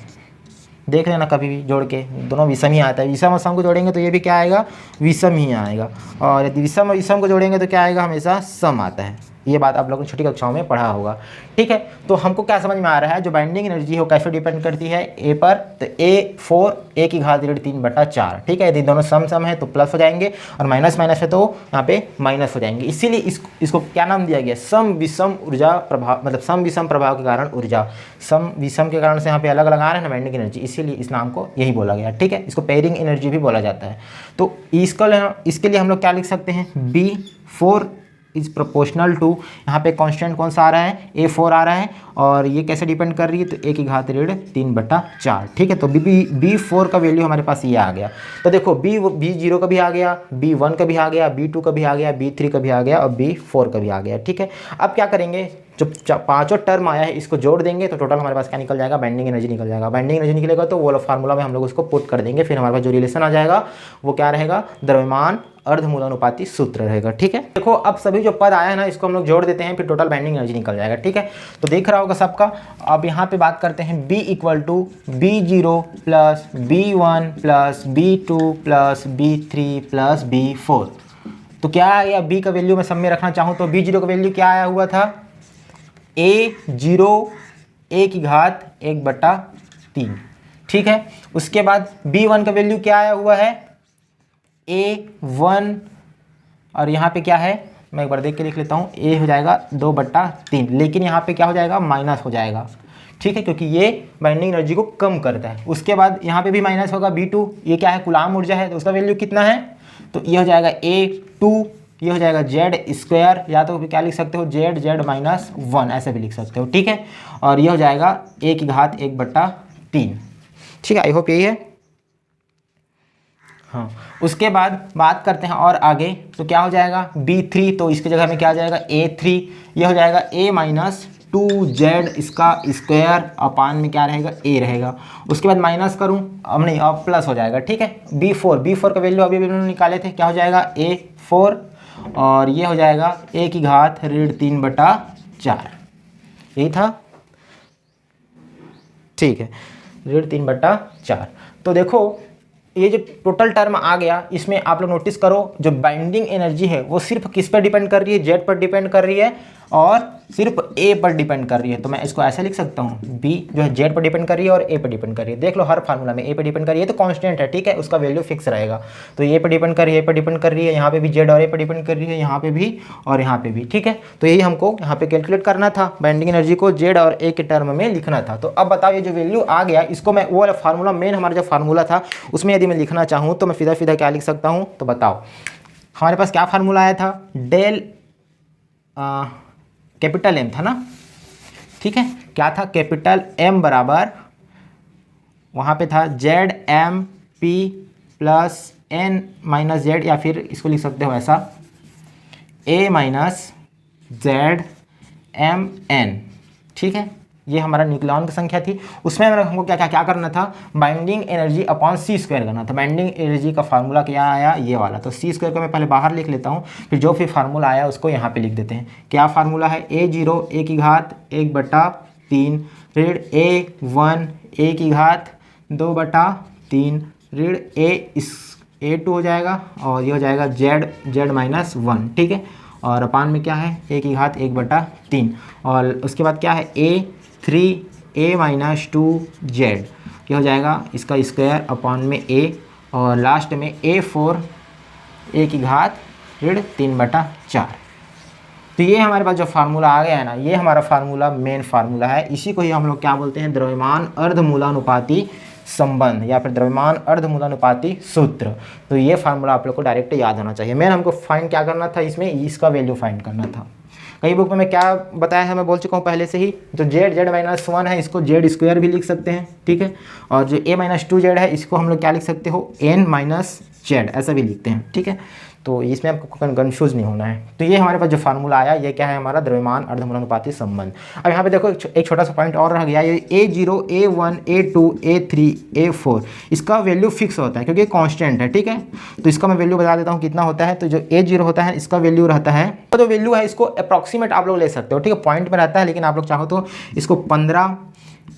देख लेना कभी भी जोड़ के, दोनों विषम ही आता है। विषम और सम को जोड़ेंगे तो ये भी क्या आएगा, विषम ही आएगा, और यदि विषम और विषम को जोड़ेंगे तो क्या आएगा, हमेशा सम आता है। ये बात आप लोगों ने छोटी कक्षाओं में पढ़ा होगा। ठीक है, तो हमको क्या समझ में आ रहा है, जो बाइंडिंग एनर्जी है वो कैसे डिपेंड करती है ए पर, तो A4 A की घात ऋण 3/4। ठीक है, यदि दोनों सम है तो प्लस हो जाएंगे और माइनस माइनस है तो यहाँ पे माइनस हो जाएंगे। इसीलिए इसको क्या नाम दिया गया, सम विषम ऊर्जा प्रभाव, मतलब सम विषम प्रभाव के कारण ऊर्जा, सम विषम के कारण से यहाँ पे अलग अलग आ रहा है ना बाइंडिंग एनर्जी, इसीलिए इस नाम को यही बोला गया। ठीक है, इसको पेयरिंग एनर्जी भी बोला जाता है। तो इसके लिए हम लोग क्या लिख सकते हैं, B4 इज प्रोपोर्शनल टू, यहाँ पे कांस्टेंट कौन सा आ रहा है, A4 आ रहा है, और ये कैसे डिपेंड कर रही है, तो A की घात ऋण 3/4। ठीक है, तो B4 का वैल्यू हमारे पास ये आ गया। तो देखो B0 का भी आ गया, B1 का भी आ गया, B2 का भी आ गया, B3 का भी आ गया और B4 का भी आ गया। ठीक है, अब क्या करेंगे, जो पांचों टर्म आया है इसको जोड़ देंगे तो टोटल हमारे पास क्या निकल जाएगा, बाइंडिंग एनर्जी निकल जाएगा। बाइंडिंग एनर्जी निकलेगा तो वो फार्मूला में हम लोग उसको पुट कर देंगे, फिर हमारे पास जो रिलेशन आ जाएगा वो क्या रहेगा, द्रव्यमान अर्धमूलानुपाती सूत्र रहेगा। ठीक है, देखो अब सभी जो पद आया है ना इसको हम लोग जोड़ देते हैं, फिर टोटल बाइंडिंग एनर्जी निकल जाएगा। ठीक है, तो देख रहा होगा सबका। अब यहाँ पे बात करते हैं B = B0 + B1 + B2 + B3 + B4। तो क्या आया, B का वैल्यू मैं सब में रखना चाहूँ तो B0 का वैल्यू क्या आया हुआ था, A0 A की घात 1/3। ठीक है, उसके बाद B1 का वैल्यू क्या आया हुआ है, A1, और यहाँ पे क्या है, मैं एक बार देख के लिख लेता हूँ, A हो जाएगा 2/3, लेकिन यहाँ पे क्या हो जाएगा, माइनस हो जाएगा। ठीक है, क्योंकि ये बाइंडिंग एनर्जी को कम करता है। उसके बाद यहाँ पे भी माइनस होगा, B2, ये क्या है, कूलाम ऊर्जा है, तो उसका वैल्यू कितना है, तो ये हो जाएगा A2, ये हो जाएगा Z², या तो क्या लिख सकते हो, Z-1 ऐसे भी लिख सकते हो। ठीक है, और ये हो जाएगा A की घात 1/3। ठीक है, आई होप यही है। हाँ, उसके बाद बात करते हैं और आगे, तो क्या हो जाएगा B3, तो इसकी जगह में क्या आ जाएगा A3, ये हो जाएगा A-2Z इसका स्क्वायर, अपान में क्या रहेगा, A रहेगा। उसके बाद माइनस करूँ, अब नहीं, अब प्लस हो जाएगा। ठीक है, B4 का वैल्यू अभी भी निकाले थे, क्या हो जाएगा A4, और ये हो जाएगा A की घात ऋण 3/4, यही था। ठीक है, ऋण 3/4। तो देखो ये जो टोटल टर्म आ गया, इसमें आप लोग नोटिस करो, जो बाइंडिंग एनर्जी है वो सिर्फ किस पर डिपेंड कर रही है, Z पर डिपेंड कर रही है और सिर्फ A पर डिपेंड कर रही है। तो मैं इसको ऐसे लिख सकता हूँ, B जो है Z पर डिपेंड कर रही है और A पर डिपेंड कर रही है। देख लो हर फार्मूला में A पर डिपेंड कर रही है तो कांस्टेंट है। ठीक है, उसका वैल्यू फिक्स रहेगा। तो A पर डिपेंड कर रही है, A पर डिपेंड कर रही है, यहाँ पे भी Z और A पर डिपेंड कर रही है, यहाँ पे भी और यहाँ पे भी। ठीक है, तो यही हमको यहाँ पे कैलकुलेट करना था, बाइंडिंग एनर्जी को Z और A के टर्म में लिखना था। तो अब बताओ, ये जो वैल्यू आ गया, इसको मैं वो वाला फार्मूला, मेन हमारा जो फार्मूला था उसमें यदि मैं लिखना चाहूँ तो मैं सीधा क्या लिख सकता हूँ, तो बताओ हमारे पास क्या फार्मूला आया था, डेल कैपिटल M था ना। ठीक है, क्या था, कैपिटल M बराबर वहाँ पे था ZMP + N - Z, या फिर इसको लिख सकते हो ऐसा A - ZMN। ठीक है, ये हमारा न्यूक्लियॉन की संख्या थी। उसमें हमको क्या करना था, बाइंडिंग एनर्जी अपॉन C² करना था। बाइंडिंग एनर्जी का फार्मूला क्या आया, ये वाला। तो C² को मैं पहले बाहर लिख लेता हूँ, फिर जो फिर फार्मूला आया उसको यहाँ पे लिख देते हैं। क्या फार्मूला है, A0 A की घात 1/3 ऋण A1 A की घात 2/3 ऋण A2 हो जाएगा, और ये हो जाएगा Z-1। ठीक है, और अपान में क्या है, A की घात 1/3, और उसके बाद क्या है A3 A - 2Z, ये हो जाएगा इसका स्क्वायर अपान में A, और लास्ट में A4 A की घात ऋण 3/4। तो ये हमारे पास जो फार्मूला आ गया है ना, ये हमारा फार्मूला मेन फार्मूला है। इसी को ही हम लोग क्या बोलते हैं, द्रव्यमान अर्धमूलानुपाती संबंध या फिर द्रव्यमान अर्धमूलानुपाती सूत्र। तो ये फार्मूला आप लोग को डायरेक्ट याद होना चाहिए। मैंने हमको फाइंड क्या करना था, इसमें इसका वैल्यू फाइंड करना था। कई बुक में मैं क्या बताया है, मैं बोल चुका हूँ पहले से ही, जो Z-1 है इसको Z² भी लिख सकते हैं। ठीक है, और जो A - 2Z है इसको हम लोग क्या लिख सकते हो, N - Z ऐसा भी लिखते हैं। ठीक है, तो इसमें आपको कन्फ्यूज नहीं होना है। तो ये हमारे पास जो फार्मूला आया, ये क्या है, हमारा द्रव्यमान अर्धमूलानुपाती संबंध। अब यहाँ पे देखो एक छोटा सा पॉइंट और रह गया, ये A0 A1 A2 A3 A4 इसका वैल्यू फिक्स होता है क्योंकि कांस्टेंट है। ठीक है, तो इसका मैं वैल्यू बता देता हूँ कितना होता है। तो जो A0 होता है इसका वैल्यू रहता है, तो जो वैल्यू है इसको अप्रॉक्सीमेट आप लोग ले सकते हो। ठीक है, पॉइंट में रहता है, लेकिन आप लोग चाहो तो इसको 15,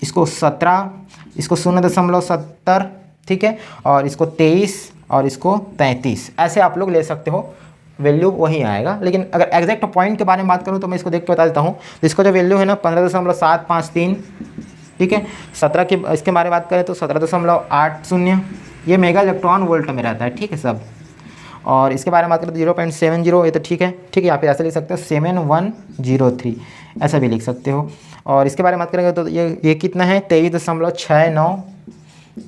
इसको 17, इसको 0.70, ठीक है, और इसको 23 और इसको 33 ऐसे आप लोग ले सकते हो वैल्यू वही आएगा। लेकिन अगर एग्जैक्ट पॉइंट के बारे में बात करूँ तो मैं इसको देख के बता देता हूँ। तो इसका जो वैल्यू है ना 15.753, ठीक है। 17 की इसके बारे में बात करें तो 17.80 ये मेगा इलेक्ट्रॉन वोल्ट में रहता है, ठीक है सब। और इसके बारे में बात करें तो 0.70 ये तो ठीक है, ठीक है। या फिर ऐसे लिख सकते हो 7103, ऐसा भी लिख सकते हो। और इसके बारे में बात करेंगे तो ये कितना है 23.69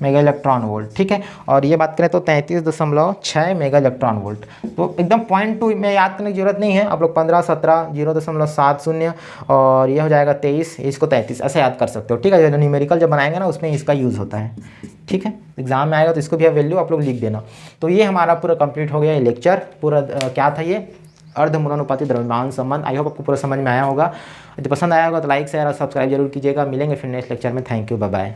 मेगा इलेक्ट्रॉन वोल्ट, ठीक है। और ये बात करें तो 33.6 मेगा इलेक्ट्रॉन वोल्ट। तो एकदम पॉइंट टू में याद करने की जरूरत नहीं है, आप लोग 15, 17, 0.70 और ये हो जाएगा 23, इसको 33 ऐसे याद कर सकते हो, ठीक है। जो न्यूमेरिकल जब बनाएंगे ना उसमें इसका यूज़ होता है, ठीक है। एग्जाम में आएगा तो इसको भी वैल्यू आप लोग लिख देना। तो ये हमारा पूरा कंप्लीट हो गया ये लेक्चर। पूरा क्या था ये, अर्धमूलानुपाती द्रव्यमान संबंध। आई होप आपको पूरा समझ में आया होगा। यदि पसंद आया होगा तो लाइक शेयर और सब्सक्राइब जरूर कीजिएगा। मिलेंगे फिर नेक्स्ट लेक्चर में। Thank you, bye bye.